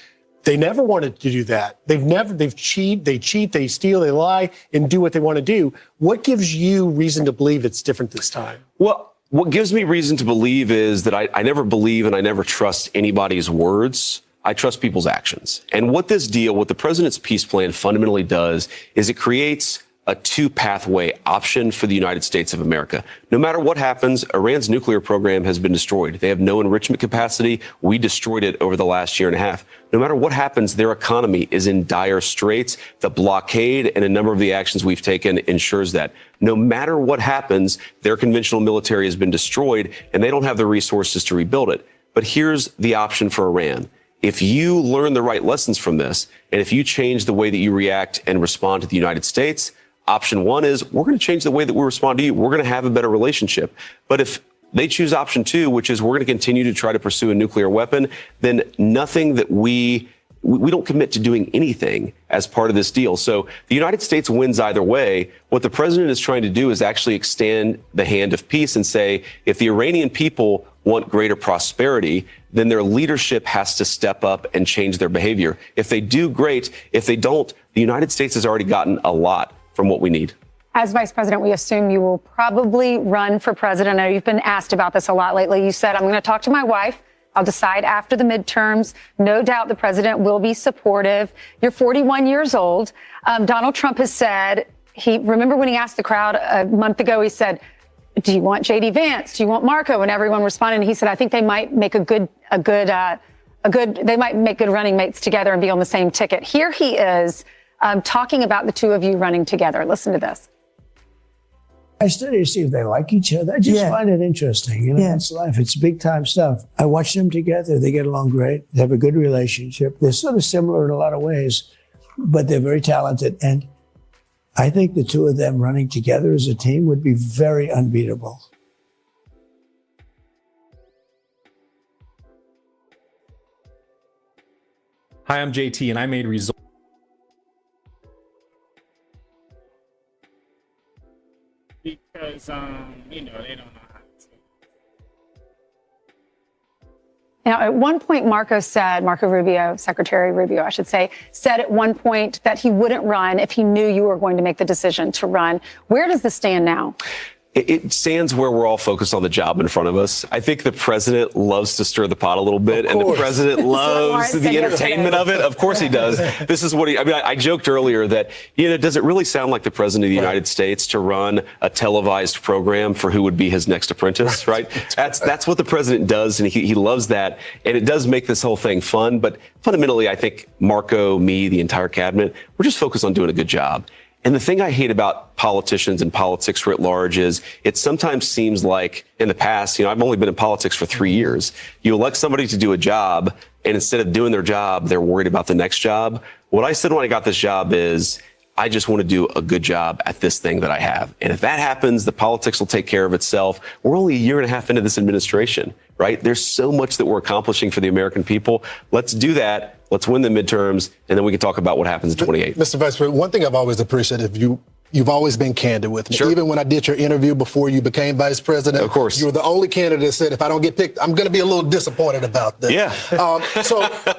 they never wanted to do that. They cheat, they steal, they lie, and do what they want to do. What gives you reason to believe it's different this time? Well, what gives me reason to believe is that I never believe and I never trust anybody's words. I trust people's actions. And what this deal, what the president's peace plan fundamentally does is it creates a two-pathway option for the United States of America. No matter what happens, Iran's nuclear program has been destroyed. They have no enrichment capacity. We destroyed it over the last year and a half. No matter what happens, their economy is in dire straits. The blockade and a number of the actions we've taken ensures that. No matter what happens, their conventional military has been destroyed, and they don't have the resources to rebuild it. But here's the option for Iran. If you learn the right lessons from this, and if you change the way that you react and respond to the United States, option one is we're going to change the way that we respond to you. We're going to have a better relationship. But if they choose option two, which is we're going to continue to try to pursue a nuclear weapon, then nothing that we don't commit to doing anything as part of this deal. So the United States wins either way. What the president is trying to do is actually extend the hand of peace and say, if the Iranian people want greater prosperity, then their leadership has to step up and change their behavior. If they do, great. If they don't, the United States has already gotten a lot from what we need. As vice president, we assume you will probably run for president. I know you've been asked about this a lot lately. You said, I'm going to talk to my wife. I'll decide after the midterms. No doubt the president will be supportive. You're 41 years old. Donald Trump has said, remember when he asked the crowd a month ago, he said, do you want J.D. Vance? Do you want Marco? And everyone responded. And he said, I think they might make they might make good running mates together and be on the same ticket. Here he is talking about the two of you running together. Listen to this. I study to see if they like each other. I just find it interesting. You know, it's life. It's big time stuff. I watch them together. They get along great. They have a good relationship. They're sort of similar in a lot of ways, but they're very talented. And I think the two of them running together as a team would be very unbeatable. Hi, I'm JT, and I made results. Because, you know, they don't know how to. Now, at one point, Secretary Rubio, I should say, said at one point that he wouldn't run if he knew you were going to make the decision to run. Where does this stand now? It stands where we're all focused on the job in front of us. I think the president loves to stir the pot a little bit, and the president loves the entertainment of it. Of course he does. This is what I joked earlier that, you know, does it really sound like the president of the United States to run a televised program for who would be his next apprentice, right? That's what the president does, and he loves that. And it does make this whole thing fun. But fundamentally, I think Marco, me, the entire cabinet, we're just focused on doing a good job. And the thing I hate about politicians and politics writ large is it sometimes seems like in the past, you know, I've only been in politics for 3 years. You elect somebody to do a job, and instead of doing their job, they're worried about the next job. What I said when I got this job is I just want to do a good job at this thing that I have. And if that happens, the politics will take care of itself. We're only a year and a half into this administration, right? There's so much that we're accomplishing for the American people. Let's do that. Let's win the midterms, and then we can talk about what happens in 28. Mr. Vice President, one thing I've always appreciated, you've always been candid with me. Sure. Even when I did your interview before you became vice president, of course, you were the only candidate that said, if I don't get picked, I'm going to be a little disappointed about this. Yeah.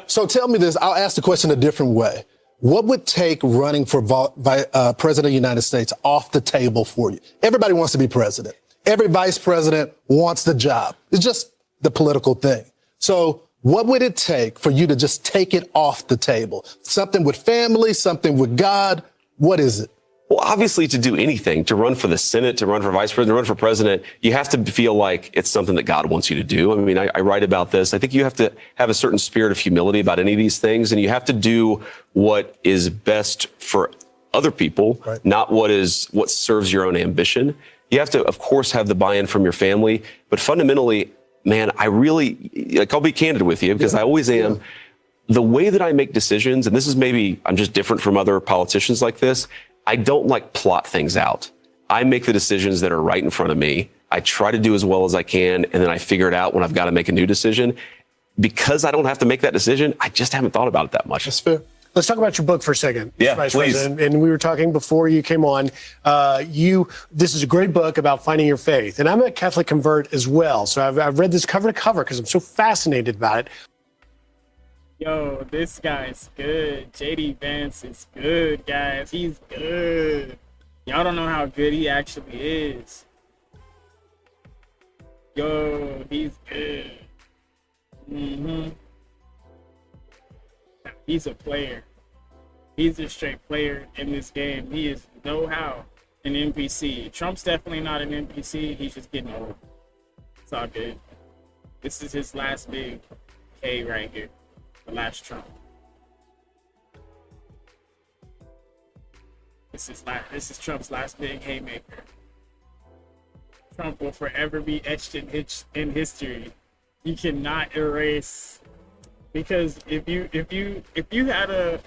So tell me this. I'll ask the question a different way. What would take running for president of the United States off the table for you? Everybody wants to be president. Every vice president wants the job. It's just the political thing. So what would it take for you to just take it off the table? Something with family, something with God. What is it? Well, obviously, to do anything, to run for the Senate, to run for vice president, to run for president, you have to feel like it's something that God wants you to do. I mean, I write about this. I think you have to have a certain spirit of humility about any of these things, and you have to do what is best for other people, right, not what serves your own ambition. You have to, of course, have the buy-in from your family, but fundamentally, man, I'll be candid with you because I always am. Yeah. The way that I make decisions, and this is maybe I'm just different from other politicians like this, I don't like plot things out. I make the decisions that are right in front of me. I try to do as well as I can, and then I figure it out when I've got to make a new decision. Because I don't have to make that decision, I just haven't thought about it that much. That's fair. Let's talk about your book for a second, yeah, Vice please. President. And we were talking before you came on. This is a great book about finding your faith. And I'm a Catholic convert as well. So I've read this cover to cover because I'm so fascinated about it. Yo, this guy's good. JD Vance is good, guys. He's good. Y'all don't know how good he actually is. Yo, he's good. He's a player. He's a straight player in this game. He is know-how an NPC. Trump's definitely not an NPC. He's just getting old. It's all good. This is his last big K right here. The last Trump. This is Trump's last big haymaker. Trump will forever be etched in history. You cannot erase, because if you had to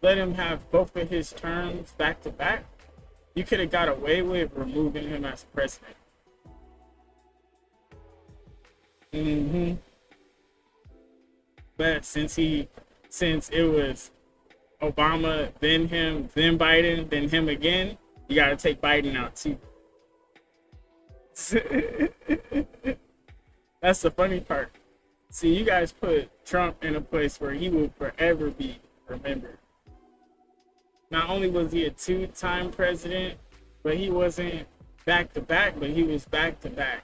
let him have both of his terms back to back, you could have got away with removing him as president. But since it was Obama, then him, then Biden, then him again, you got to take Biden out too. That's the funny part. See, you guys put Trump in a place where he will forever be remembered. Not only was he a two-time president, but he wasn't back-to-back, but he was back-to-back.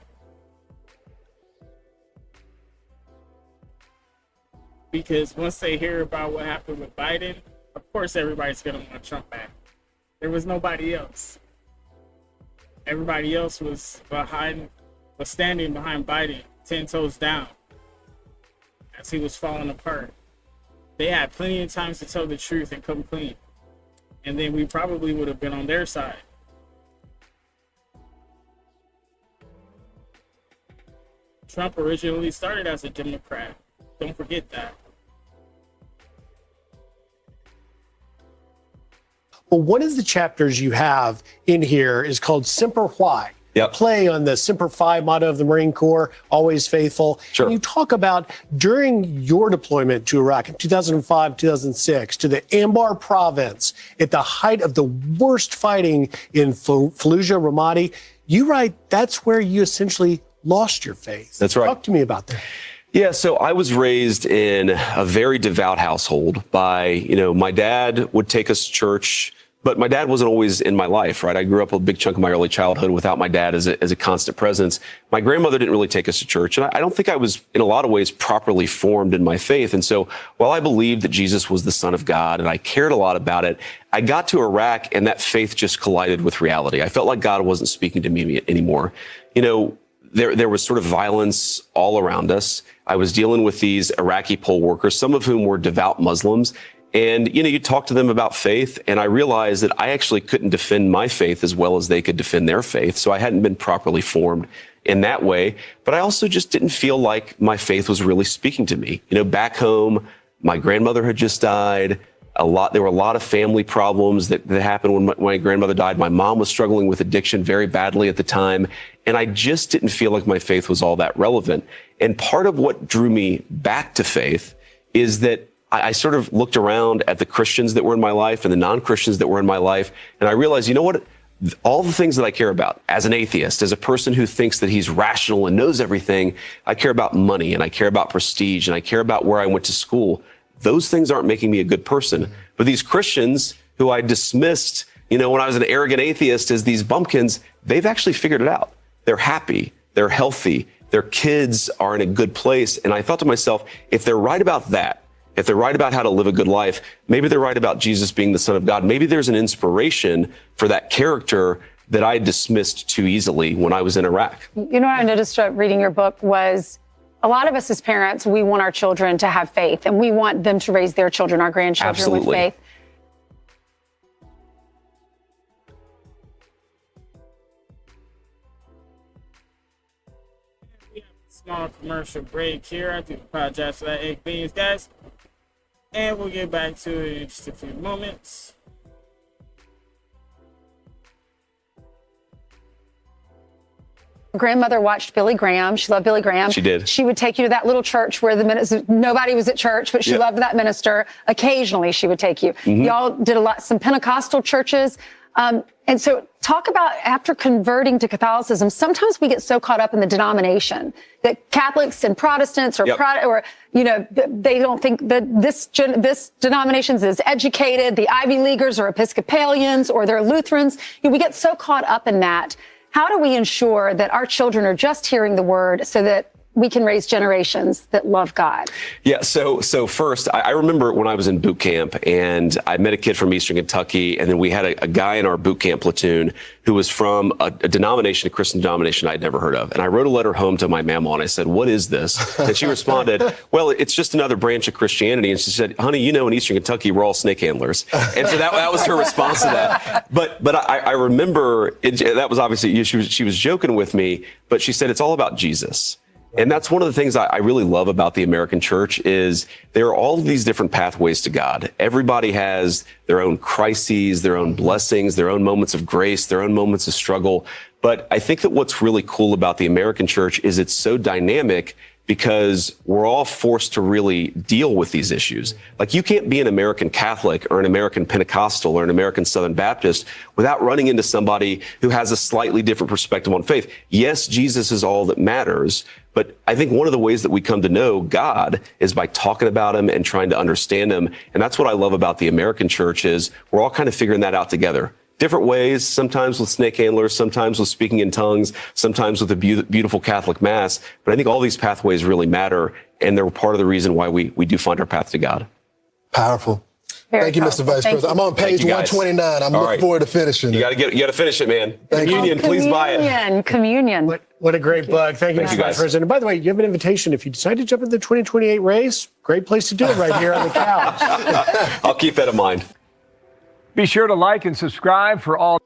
Because once they hear about what happened with Biden, of course everybody's going to want Trump back. There was nobody else. Everybody else was standing behind Biden, 10 toes down, as he was falling apart. They had plenty of times to tell the truth and come clean. And then we probably would have been on their side. Trump originally started as a Democrat. Don't forget that. Well, one of the chapters you have in here is called Semper Fi. Yep. Play on the Semper Fi motto of the Marine Corps, always faithful. Sure. And you talk about during your deployment to Iraq in 2005, 2006, to the Anbar province, at the height of the worst fighting in Fallujah, Ramadi, you write that's where you essentially lost your faith. That's right. Talk to me about that. Yeah, so I was raised in a very devout household by, my dad would take us to church, but my dad wasn't always in my life, right? I grew up a big chunk of my early childhood without my dad as a constant presence. My grandmother didn't really take us to church, and I don't think I was, in a lot of ways, properly formed in my faith. And so while I believed that Jesus was the Son of God, and I cared a lot about it, I got to Iraq, and that faith just collided with reality. I felt like God wasn't speaking to me anymore. There was sort of violence all around us. I was dealing with these Iraqi poll workers, some of whom were devout Muslims. And, you talk to them about faith, and I realized that I actually couldn't defend my faith as well as they could defend their faith. So I hadn't been properly formed in that way. But I also just didn't feel like my faith was really speaking to me. Back home, my grandmother had just died. There were a lot of family problems that happened when my grandmother died. My mom was struggling with addiction very badly at the time. And I just didn't feel like my faith was all that relevant. And part of what drew me back to faith is that I sort of looked around at the Christians that were in my life and the non-Christians that were in my life, and I realized, you know what? All the things that I care about as an atheist, as a person who thinks that he's rational and knows everything, I care about money and I care about prestige and I care about where I went to school. Those things aren't making me a good person. But these Christians who I dismissed, when I was an arrogant atheist as these bumpkins, they've actually figured it out. They're happy. They're healthy. Their kids are in a good place. And I thought to myself, if they're right about that, if they're right about how to live a good life, maybe they're right about Jesus being the Son of God. Maybe there's an inspiration for that character that I dismissed too easily when I was in Iraq. What I noticed reading your book was a lot of us as parents, we want our children to have faith, and we want them to raise their children, our grandchildren, Absolutely. with faith. Small commercial break here. I do apologize for that inconvenience, guys. And we'll get back to it in just a few moments. Grandmother watched Billy Graham. She loved Billy Graham. She did. She would take you to that little church where nobody was at church, but she loved that minister. Occasionally, she would take you. Y'all did some Pentecostal churches. And so talk about after converting to Catholicism, sometimes we get so caught up in the denomination that Catholics and Protestants or they don't think that this denomination is educated. The Ivy Leaguers are Episcopalians or they're Lutherans. We get so caught up in that. How do we ensure that our children are just hearing the word so that we can raise generations that love God? Yeah, so first, I remember when I was in boot camp and I met a kid from Eastern Kentucky, and then we had a guy in our boot camp platoon who was from a Christian denomination I'd never heard of. And I wrote a letter home to my mama and I said, "What is this?" And she responded, "Well, it's just another branch of Christianity." And she said, "Honey, in Eastern Kentucky, we're all snake handlers." And so that was her response to that. But I remember, that was obviously, she was joking with me, but she said, "It's all about Jesus." And that's one of the things I really love about the American church is there are all of these different pathways to God. Everybody has their own crises, their own blessings, their own moments of grace, their own moments of struggle. But I think that what's really cool about the American church is it's so dynamic because we're all forced to really deal with these issues. Like, you can't be an American Catholic or an American Pentecostal or an American Southern Baptist without running into somebody who has a slightly different perspective on faith. Yes, Jesus is all that matters, but I think one of the ways that we come to know God is by talking about him and trying to understand him. And that's what I love about the American church is we're all kind of figuring that out together. Different ways, sometimes with snake handlers, sometimes with speaking in tongues, sometimes with a beautiful Catholic Mass. But I think all these pathways really matter, and they're part of the reason why we do find our path to God. Powerful. Thank you, Mr. Vice President. I'm on page 129. I'm looking forward to finishing. You got to finish it, man. Communion, please buy it. Communion. What a great book. Thank you, Mr. Vice President. And by the way, you have an invitation. If you decide to jump into the 2028 race, great place to do it right here on the couch. I'll keep that in mind. Be sure to like and subscribe for all.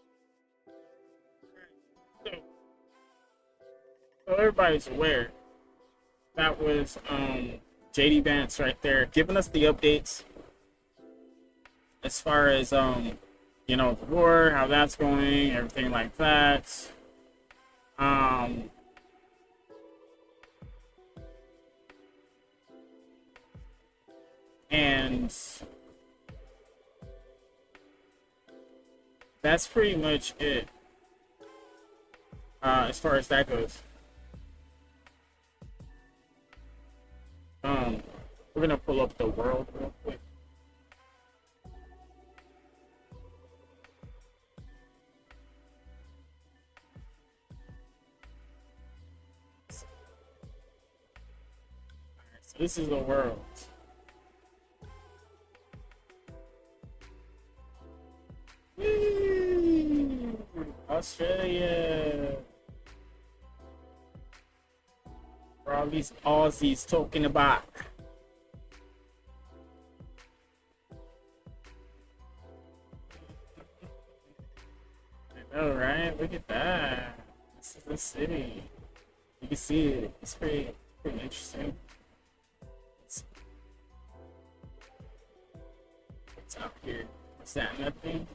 So everybody's aware. That was JD Vance right there giving us the updates as far as the war, how that's going, everything like that. And that's pretty much it as far as that goes. We're gonna pull up the world real quick. Alright, so this is the world. Woo! Australia. For all these Aussies talking about. I know, right? Look at that. This is the city. You can see it. It's pretty interesting. What's out here? What's that? Nothing?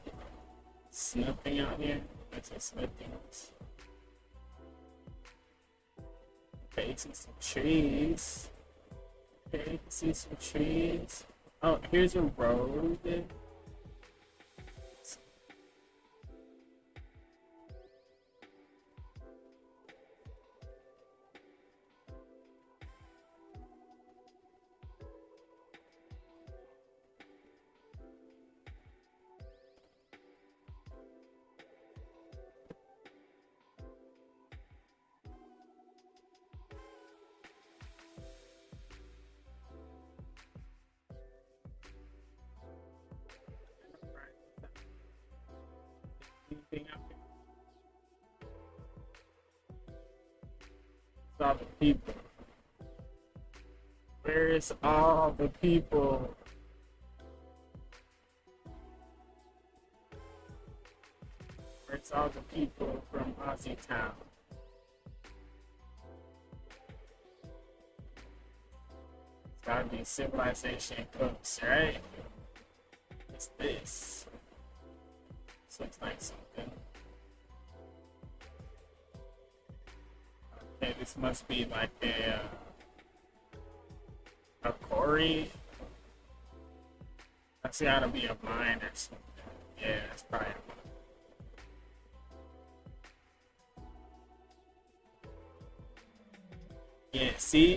It's nothing out here. That's just nothing else. Okay, you see some trees. Okay, you can see some trees. Oh, here's a road. Anything out there? It's all the people. Where is all the people? Where's all the people from Aussie Town? It's gotta be Civilization Cooks, right? What's this? This looks like something. Okay, this must be like a quarry. That's gotta be a mine or something. Yeah, it's probably a mine. Yeah,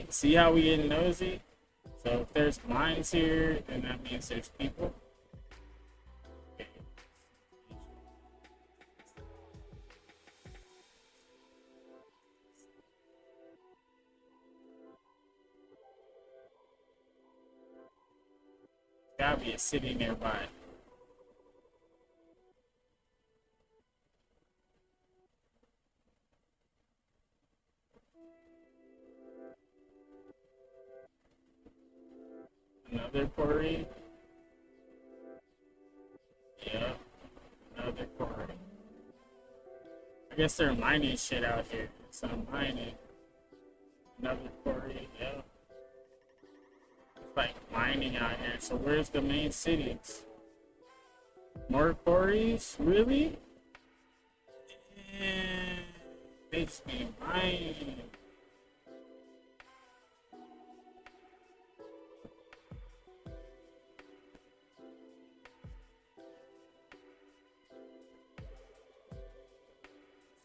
see how we getting nosy? So if there's mines here, then that means there's people. Okay. Gotta be a city nearby. Another quarry. Yeah, another quarry. I guess they're mining shit out here. So I'm mining. Another quarry, yeah. It's like mining out here. So where's the main cities? More quarries? Really? Yeah, they just be mining.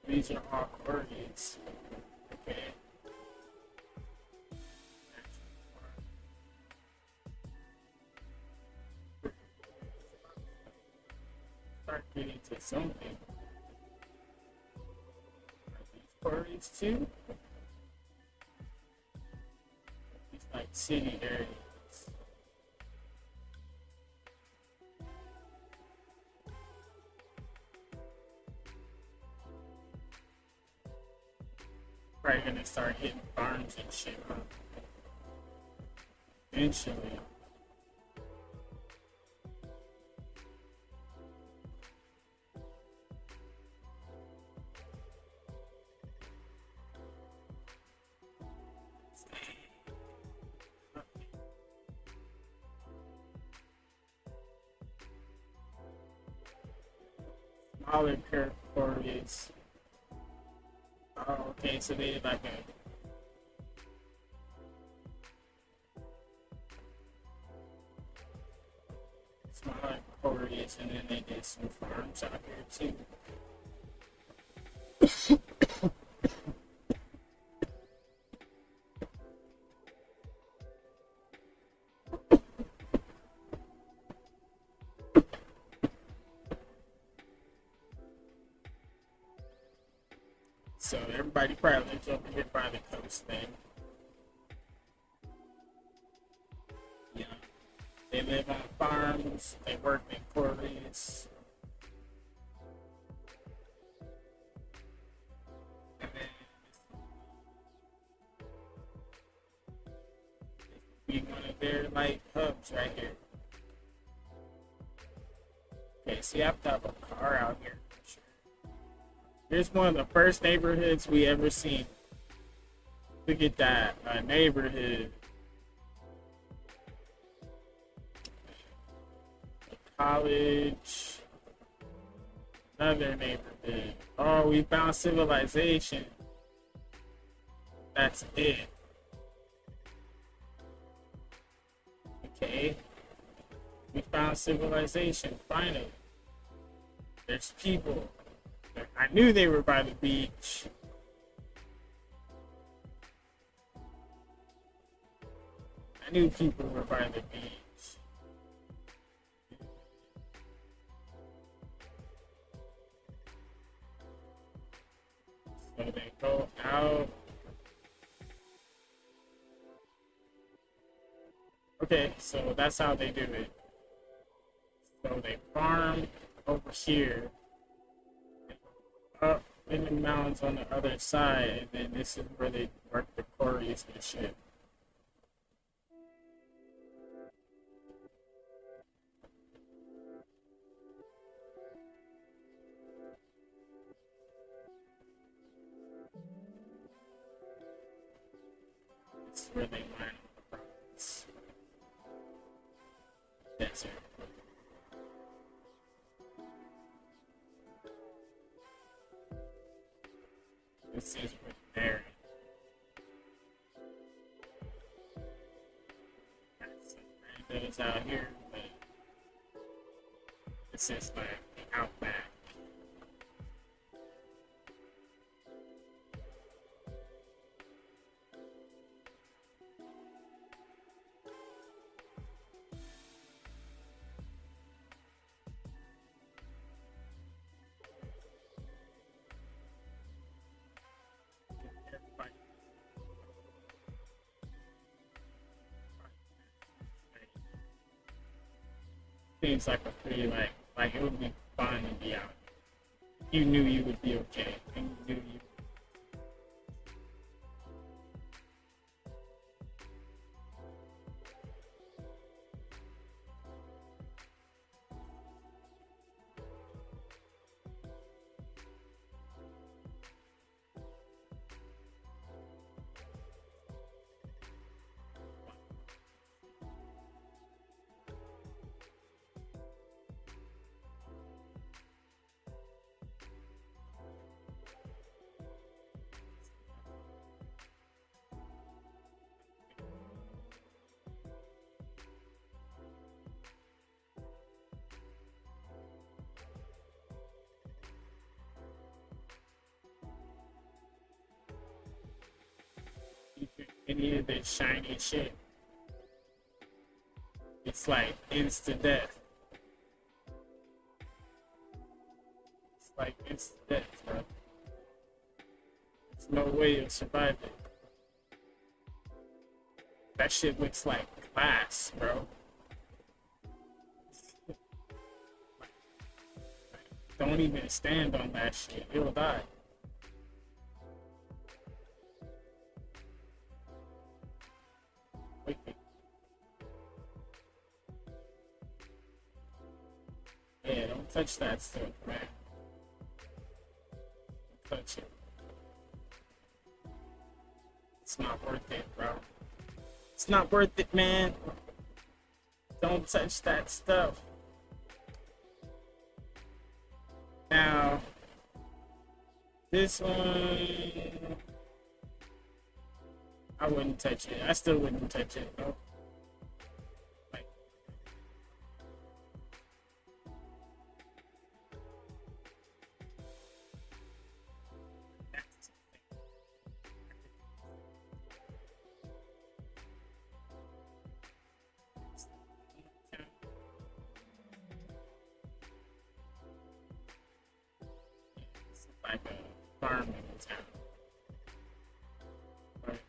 These are all quarries. Okay. Start getting to something. Are these quarries too? It's like city areas. Probably gonna start hitting farms and shit, huh? Eventually. Smaller quarries. Oh, okay, so they like a smaller quarries, and then they did some farms out here too. So everybody probably lives over here by the coast then. Yeah. They live on farms, they work in quarries. And then this be one of their like hubs right here. Okay, so you have to have a car out here. Here's one of the first neighborhoods we ever seen. Look at that, a neighborhood. A college. Another neighborhood. Oh, we found civilization. That's it. Okay. We found civilization, finally. There's people. I knew they were by the beach. I knew people were by the beach. So they go out. Okay, so that's how they do it. So they farm over here, up in the mountains on the other side, and then this is where they work the quarries and shit. This is where they mine the rocks. Desert. This is where they're got some randos out here, but this is like the outback. Everybody. Seems like a pretty like it would be fun to be out. You knew you would be okay. And you knew you. Any of this shiny shit. It's like instant death. It's like instant death, bro. There's no way of surviving. That shit looks like glass, bro. Don't even stand on that shit. You'll die. Yeah, don't touch that stuff, man. Don't touch it. It's not worth it, bro. It's not worth it, man. Don't touch that stuff. Now, this one, I wouldn't touch it. I still wouldn't touch it, though. Like a farming town. Right.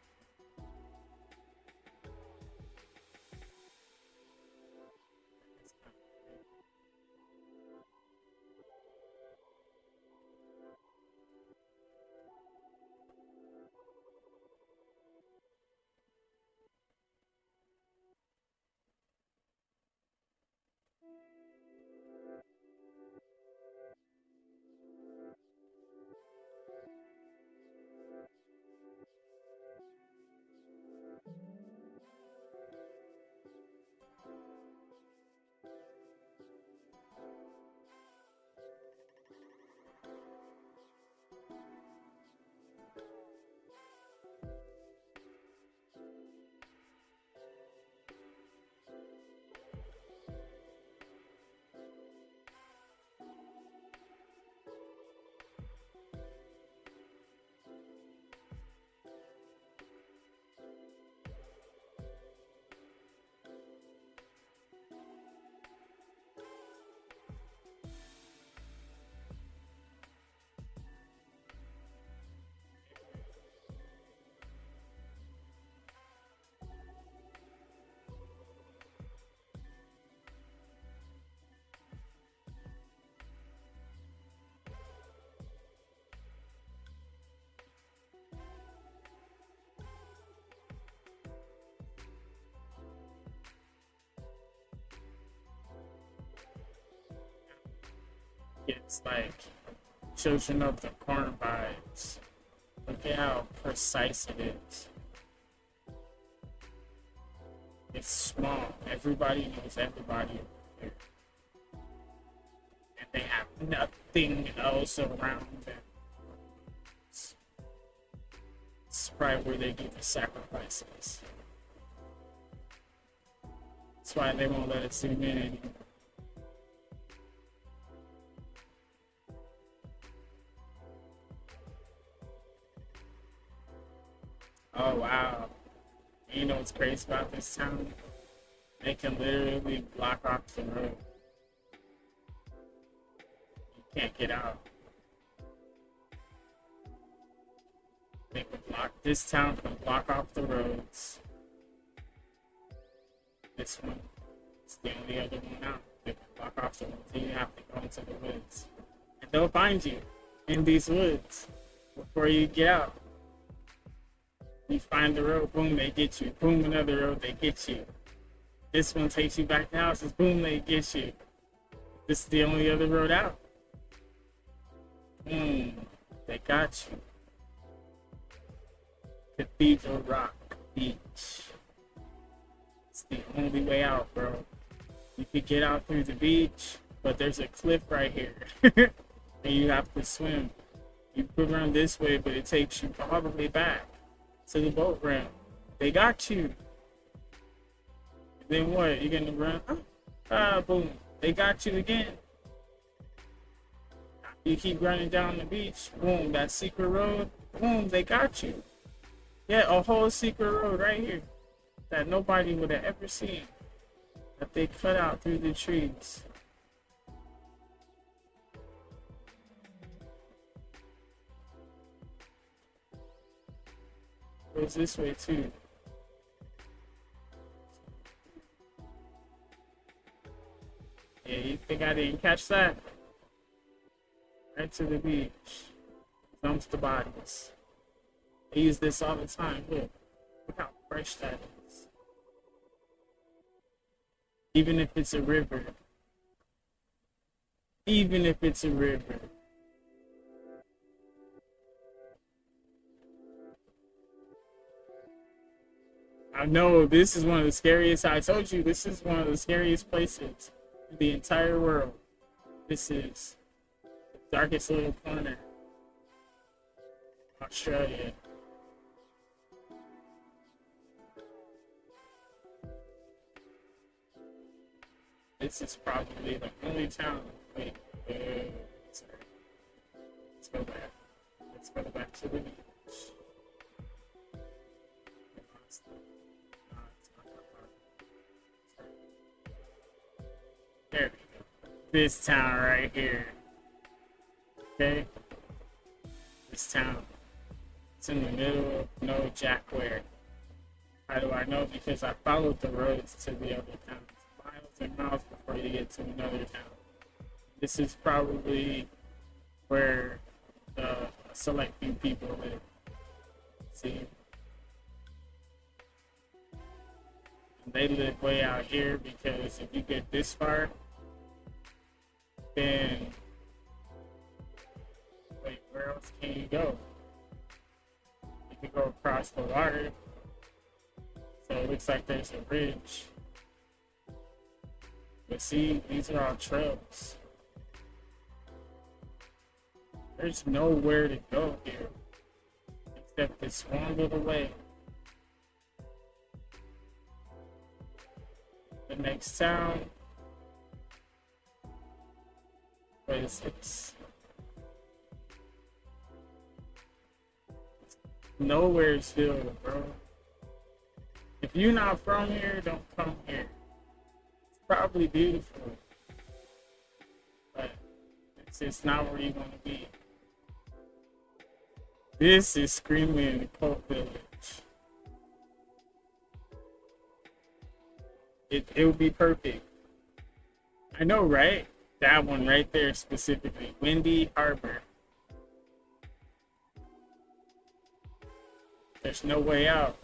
It's like Children of the Corn vibes. Look at how precise it is. It's small. Everybody knows everybody over here. And they have nothing else around them. It's probably where they do the sacrifices. That's why they won't let us zoom in anymore. Oh wow. You know what's crazy about this town? They can literally block off the road. You can't get out. They can block, this town can block off the roads. This one, it's the only other one out. They can block off the roads. You have to go into the woods. And they'll find you in these woods before you get out. You find the road, boom, they get you. Boom, another road, they get you. This one takes you back to houses, boom, they get you. This is the only other road out. Boom, they got you. Cathedral Rock Beach. It's the only way out, bro. You could get out through the beach, but there's a cliff right here. And you have to swim. You could run this way, but it takes you all the way back to the boat ramp. They got you. Then what? You're gonna run? Boom. They got you again. You keep running down the beach. Boom. That secret road. Boom. They got you. Yeah, a whole secret road right here that nobody would have ever seen. That they cut out through the trees. Goes this way too. Yeah, you think I didn't catch that? Right to the beach. Dumps the bodies. I use this all the time. Look how fresh that is. Even if it's a river. Even if it's a river. I know this is one of the scariest. I told you this is one of the scariest places in the entire world. This is the darkest little corner. Australia. This is probably the only town. Wait, sorry. Let's go back. Let's go back to the beach. There we go. This town right here. Okay? This town. It's in the middle of no jack where. How do I know? Because I followed the roads to the other towns. Miles and miles before you get to another town. This is probably where a select few people live. See? They live way out here because if you get this far, then wait, where else can you go? You can go across the water. So it looks like there's a bridge. But see, these are all trails. There's nowhere to go here except this one little way. The next town. What is this? Nowheresville, bro. If you're not from here, don't come here. It's probably beautiful, but it's just not where you want to be. This is screaming cult village. It would be perfect. I know, right? That one right there specifically. Windy Harbor. There's no way out.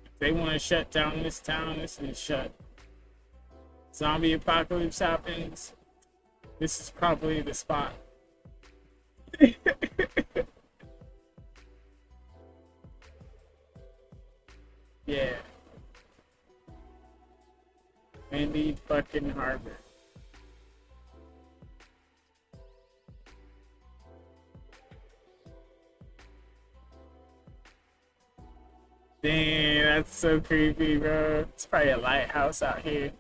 If they want to shut down this town, this is shut. zombie apocalypse happens, this is probably the spot. Yeah. Indy fucking Harbor. Damn, that's so creepy, bro. It's probably a lighthouse out here.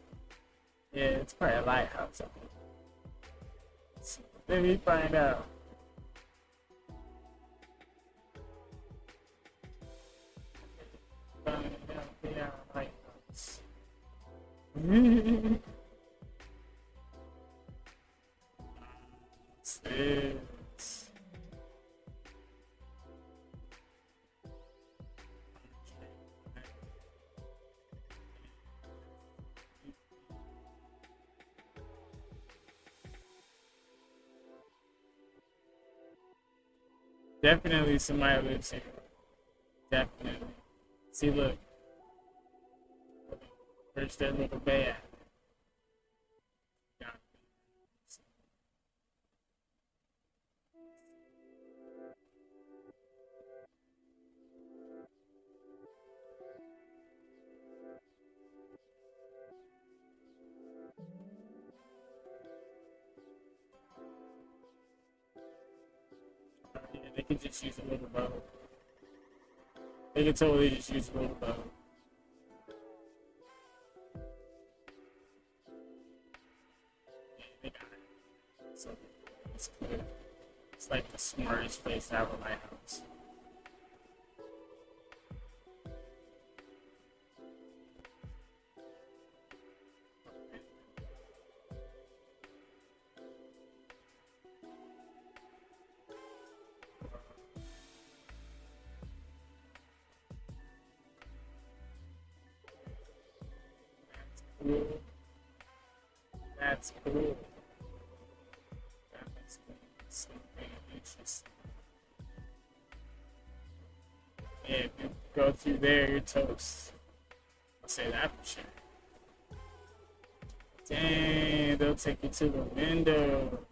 Yeah, it's probably a lighthouse out here. Let me find out. Yeah, lighthouse. What's this? Definitely somebody lives here. Definitely. See, look. Where's that little bay at? Yeah, they could just use a little boat. They could totally just use a little boat. Yeah, they got it. So it's good. It's like the smartest place to have a lighthouse. Cool. That's cool. That's something interesting. Yeah, if you go through there, you're toast. I'll say that for sure. Dang, they'll take you to the window.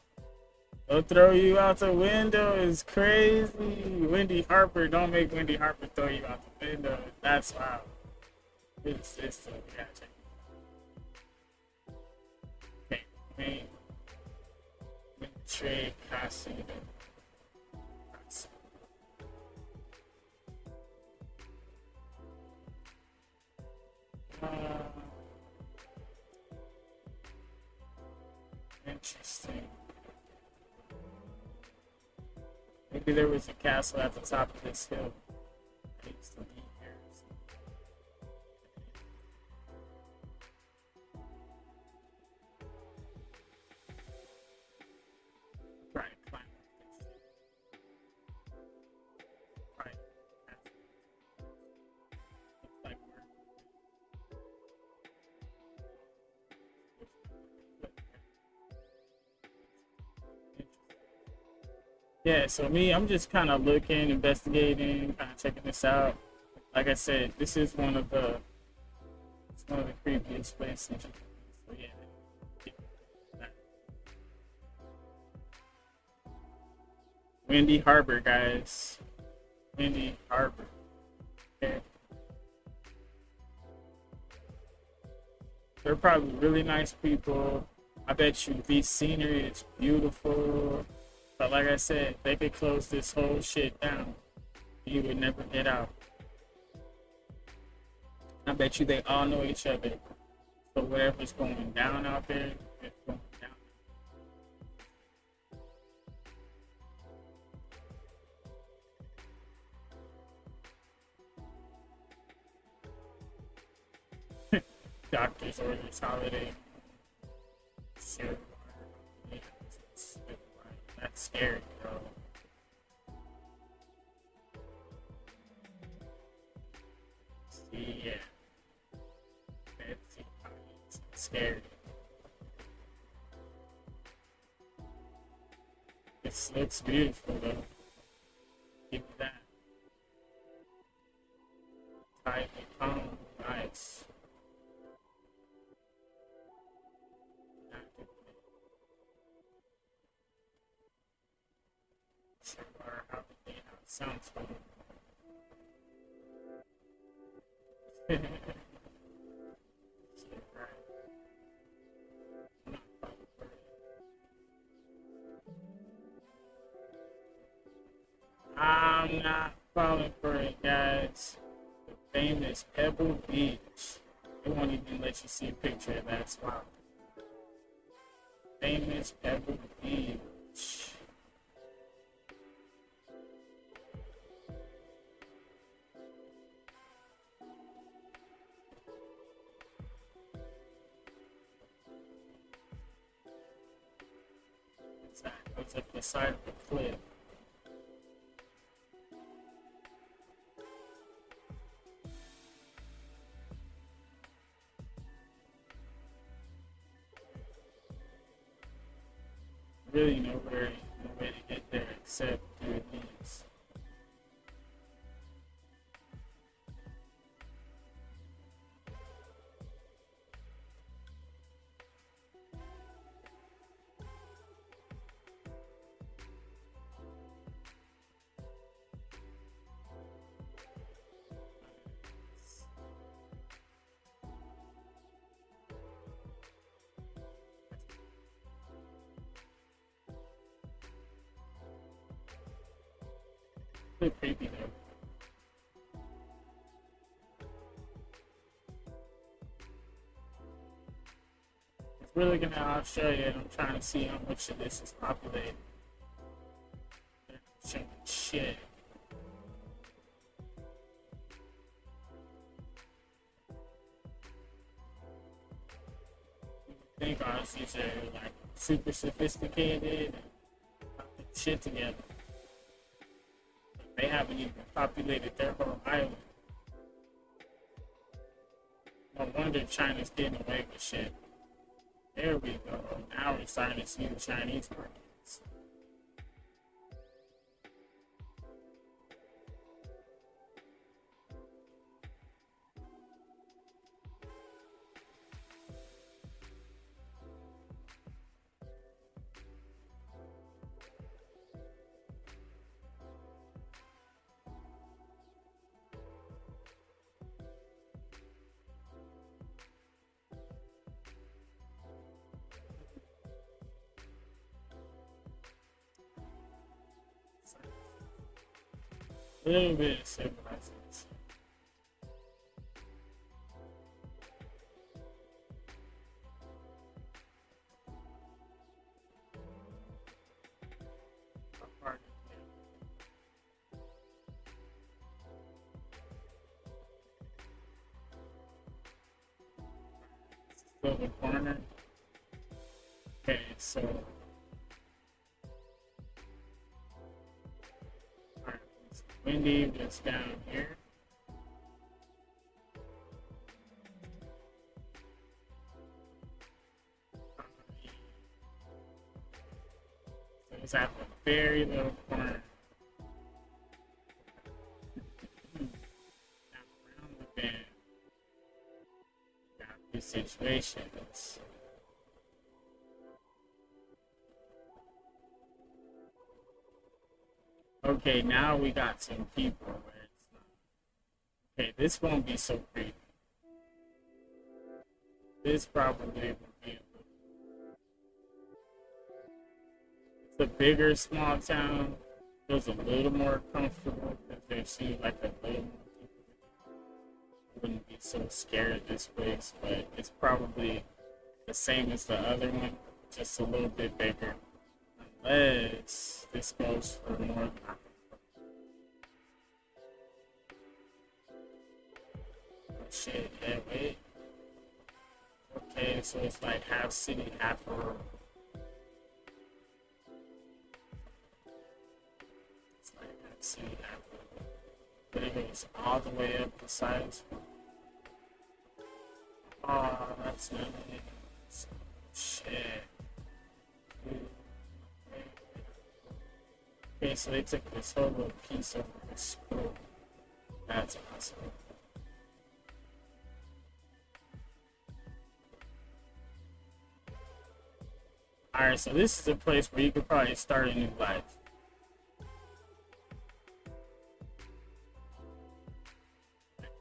They'll throw you out the window. It's crazy. Wendy Harper, don't make Wendy Harper throw you out the window. That's wild. It's so tragic. Okay, trade casino. Interesting. Maybe there was a castle at the top of this hill. I used to be here. Right, climb up this. Right. Looks like yeah, so me, I'm just kind of looking, investigating, kind of checking this out. Like I said, this is one of the creepiest places. So yeah. Windy Harbor, guys. Windy Harbor. Okay. They're probably really nice people. I bet you the scenery is beautiful. But like I said, they could close this whole shit down. You would never get out. I bet you they all know each other. So whatever's going down out there, it's going down. Doctor's orders holiday. Sure. That's scary, bro. See, yeah. It's scary. This looks beautiful, though. Give me that. Tightly palm, nice. or how it sounds funny. I'm not falling for it, guys. The famous Pebble Beach. They won't even let you see a picture of that spot. Famous Pebble Beach. It's up the side of the cliff. Really no way to get there except through these. Pretty creepy though. It's really gonna Australia, and I'm trying to see how much of this is populated. Shit. I think honestly they're like super sophisticated and put shit together. They haven't even populated their whole island. No wonder China's getting away with shit. There we go. Now we're starting to see the Chinese markets. A little bit of civilization. Still the corner. Okay, so. Windy was down here. So it's at the very little corner. Now around the bend, got these situations. Okay, now we got some people where it's not. Okay, this won't be so creepy. This probably will be it's a bigger small town. Feels a little more comfortable because there seems like a little more people. I wouldn't be so scared of this place, but it's probably the same as the other one, just a little bit bigger. Unless this goes for more. Oh shit, yeah, wait. Okay, so it's like half city, half rural. It's like half city, half rural. But it goes all the way up the sides. Oh, that's not it. Shit. Okay, so they took this whole little piece of the school. That's awesome. Alright, so this is a place where you could probably start a new life.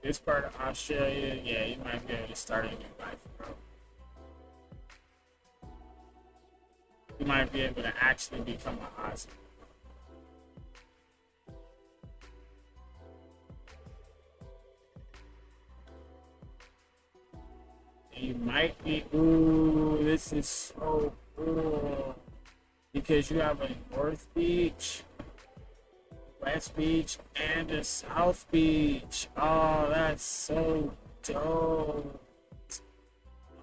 this part of Australia, yeah, you might be able to start a new life, bro. You might be able to actually become an Aussie. You might be, ooh, this is so cool. Because you have a North Beach, West Beach, and a South Beach. Oh, that's so dope.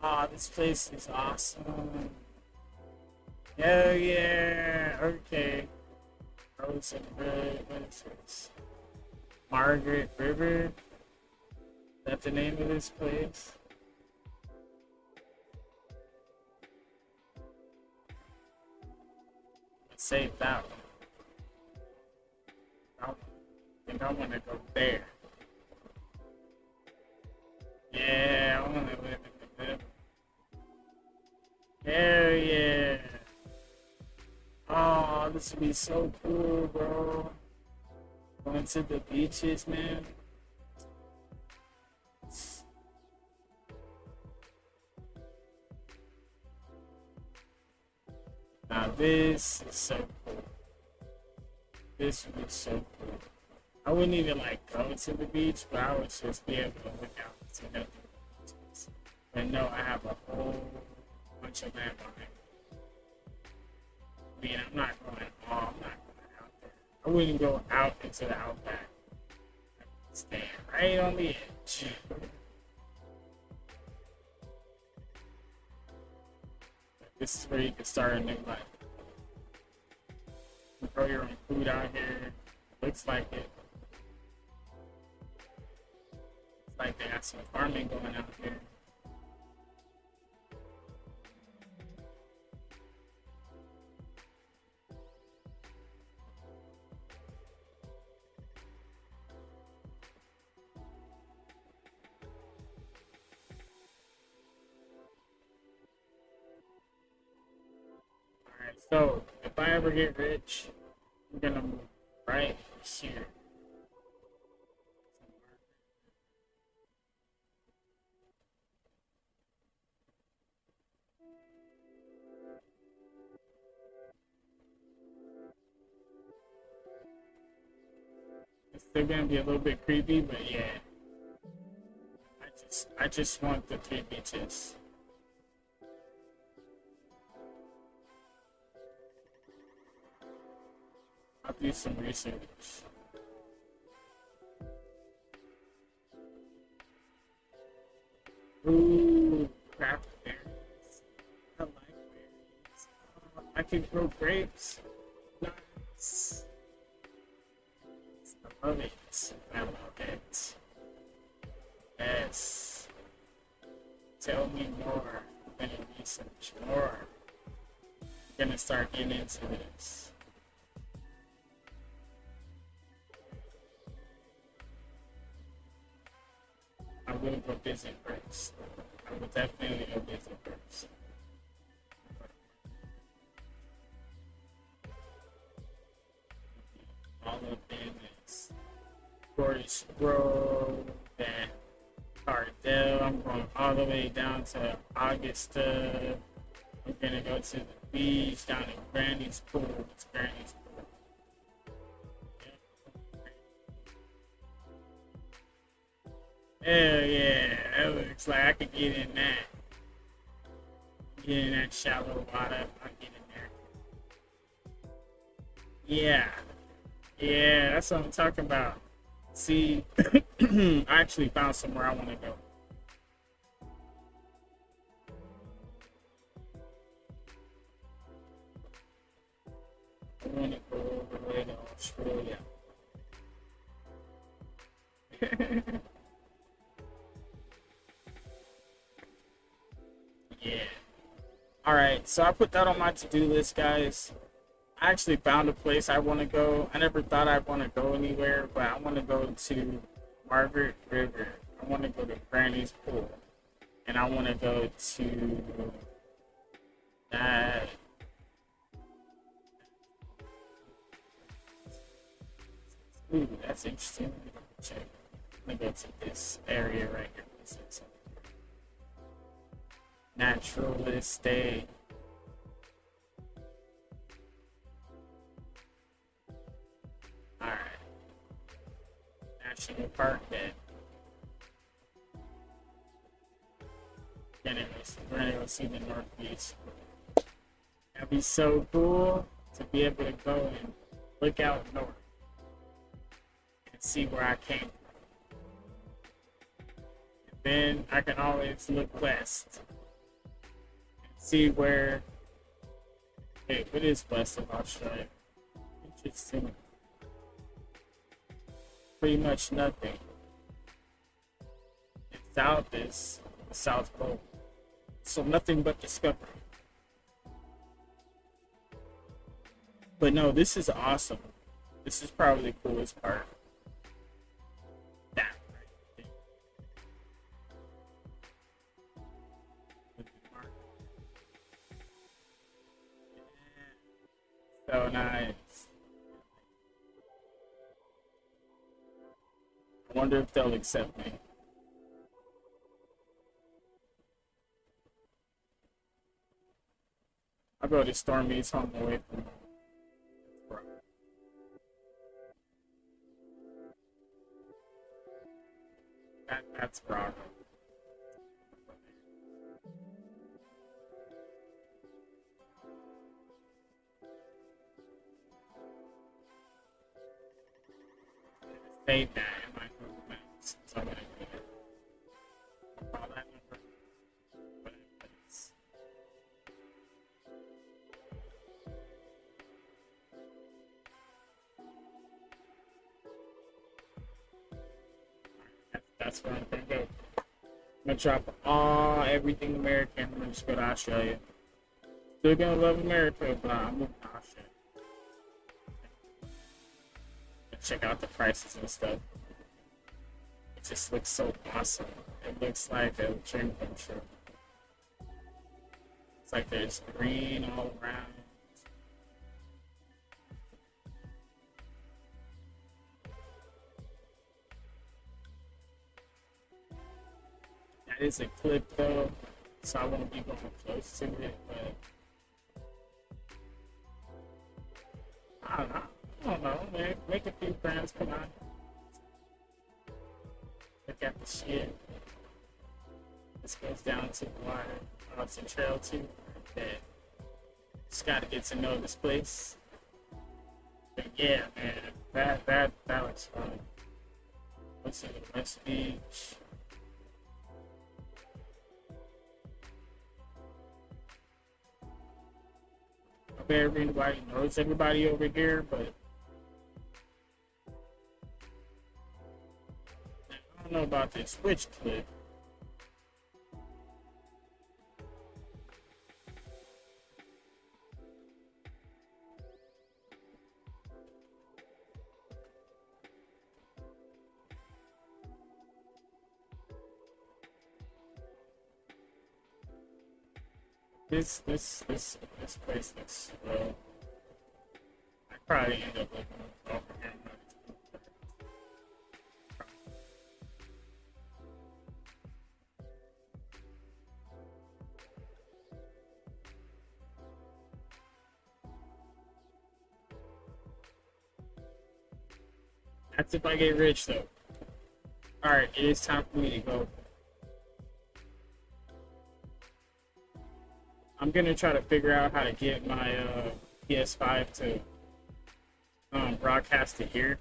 Oh, this place is awesome. Hell yeah. Okay. Frozen Road. What is this? Margaret River. Is that the name of this place? Let's save that one. I think I want to go there. Yeah, I want to live in the middle. Hell yeah. Oh, this would be so cool, bro. Going to the beaches, man. Now this is so cool. This would be so cool. I wouldn't even like go to the beach, but I would just be able to look out to nothing but beaches. And no, I have a whole bunch of land behind me. I mean, I'm not going out there. I wouldn't go out into the outback. I'd stay right on the edge. This is where you can start a new life. You grow your own food out here. Looks like it. It's like they got some farming going out here. Alright, so if I ever get rich, I'm gonna move right here. It's still gonna be a little bit creepy, but yeah. I just want the 3 beaches. I'll do some research. Ooh, craft berries. I like berries. Oh, I can grow grapes. Nice. I love it. I love it. Yes. Tell me more. I'm gonna research more. I'm gonna start getting into this. I will go visit first. I will definitely go visit first. All of this. Forest Grove, that Cardell. I'm going all the way down to Augusta. We're gonna go to the beach down in Granny's Pool. It's Granny's Pool. Hell yeah, that looks like I could get in that. Get in that shallow water. I'll get in there. Yeah. Yeah, that's what I'm talking about. See, I actually found somewhere I want to go. I want to go all the way to Australia. Yeah. Alright, so I put that on my to-do list, guys. I actually found a place I want to go. I never thought I'd want to go anywhere, but I want to go to Margaret River. I want to go to Granny's Pool. And I want to go to that. Ooh, that's interesting. Check. Let me go to this area right here. This is Naturalist Day. Alright. National Park Day. We're gonna go see the North Beach. That'd be so cool to be able to go and look out north and see where I came from. And then I can always look west and see where. Wait, what is west of Australia? Interesting. Pretty much nothing. And south is the South Pole. So nothing but discovery. But no, this is awesome. This is probably the coolest part. That right there. So nice. I wonder if they'll accept me. I'll go to Stormy's home away from home. That's Bravo. Save that in my Google Maps. So I'm gonna do it. I'll call that number. But it's that's where I'm gonna go. I'm gonna drop everything American. I'm gonna just go to Australia. Still gonna love America, but I'm moving to Australia. Check out the prices and stuff. It just looks so awesome. It looks like a dream come true. It's like there's green all around. That is a clip though, so I won't be going close to it, but I don't know, man. Make a few friends, come on. Look at the shit. This goes down to the water. Oh, it's a trail too. That just gotta get to know this place. But yeah, man, that looks fun. What's in the West Beach? I bet everybody knows everybody over here, but I don't know about this switch clip. This place looks slow. I'd probably end up looking over here. That's if I get rich though. Alright, it is time for me to go. I'm gonna try to figure out how to get my PS5 to broadcast to here,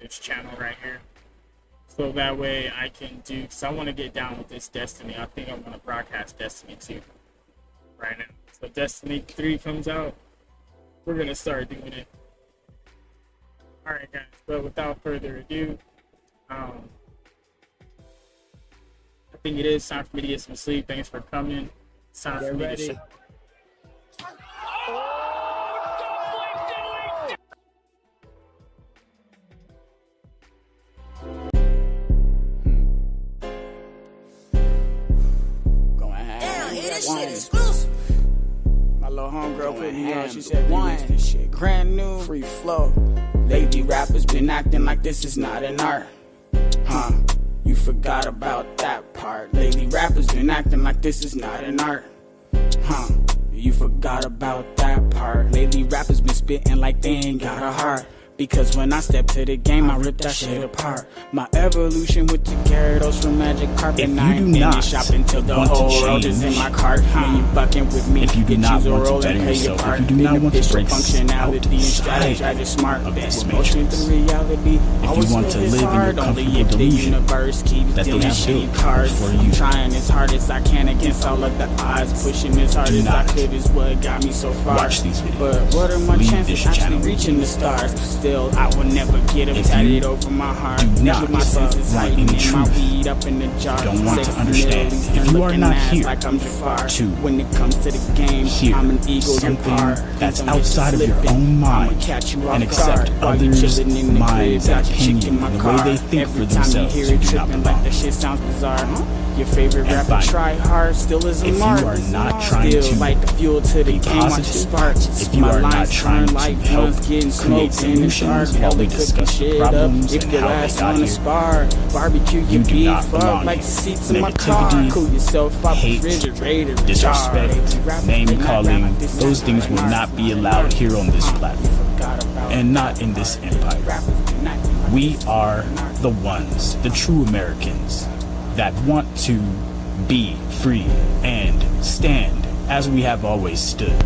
this channel right here, so that way I can do. Because I want to get down with this Destiny. I think I'm gonna broadcast Destiny 2 right now. So Destiny 3 comes out, we're gonna start doing it. All right, guys. But without further ado, I think it is time for me to get some sleep. Thanks for coming. It's time for me to shut. My little homegirl put me on. She said, "One, this shit brand new, free flow. Lady rappers been acting like this is not an art. You forgot about that part. Lately rappers been acting like this is not an art. You forgot about that part. Lately rappers been spitting like they ain't got a heart. Because when I step to the game, I rip that shit apart. My evolution with the Gyarados from Magic Carpet. If you do not shopping till the want to whole road is in my cart. When you fucking with me, if you do not want to better yourself, if you do not want to break functionality outside smart of this motion matrix, to reality. if you want to live in your comfortable delusion that they have built for you, trying as hard as I can against all of the odds, pushing as hard as I could is what got me so far. watch these videos. But what are my Leave chances this actually channel. reaching the stars? Still, I will never get them If tatted you over my heart. do Never not my senses want heightened any and my truth, weed up in the jar. don't want to Sexy understand. ladies If you are looking not ass here like I'm Jafar. to When it comes to the game, hear I'm an eagle something depart. that's Don't get outside of your slipping. own mind I'ma catch you and off accept guard. While you others' chilling in the minds crib, and got your chick in opinion my and the car. way they think Every for time themselves, you you hear it do not tripping like belong. that shit sounds bizarre. Your favorite And rapper finally, try hard, still is a if you mark. are not trying Still to like the fuel to the be game, watch it positive, spark. if you My are not lines trying burn to like help guns getting create smoked in the solutions dark. while Hell, we they cooking discuss the shit up. problems If and your how they ass got wanna here, spar, barbecue you your do beef not up belong like here. the seats in my car. Negativity, Cool yourself off hate, refrigerator, disrespect, name calling, those things will not be allowed here on this platform and not in this empire. We are the ones, the true Americans, that want to be free and stand as we have always stood.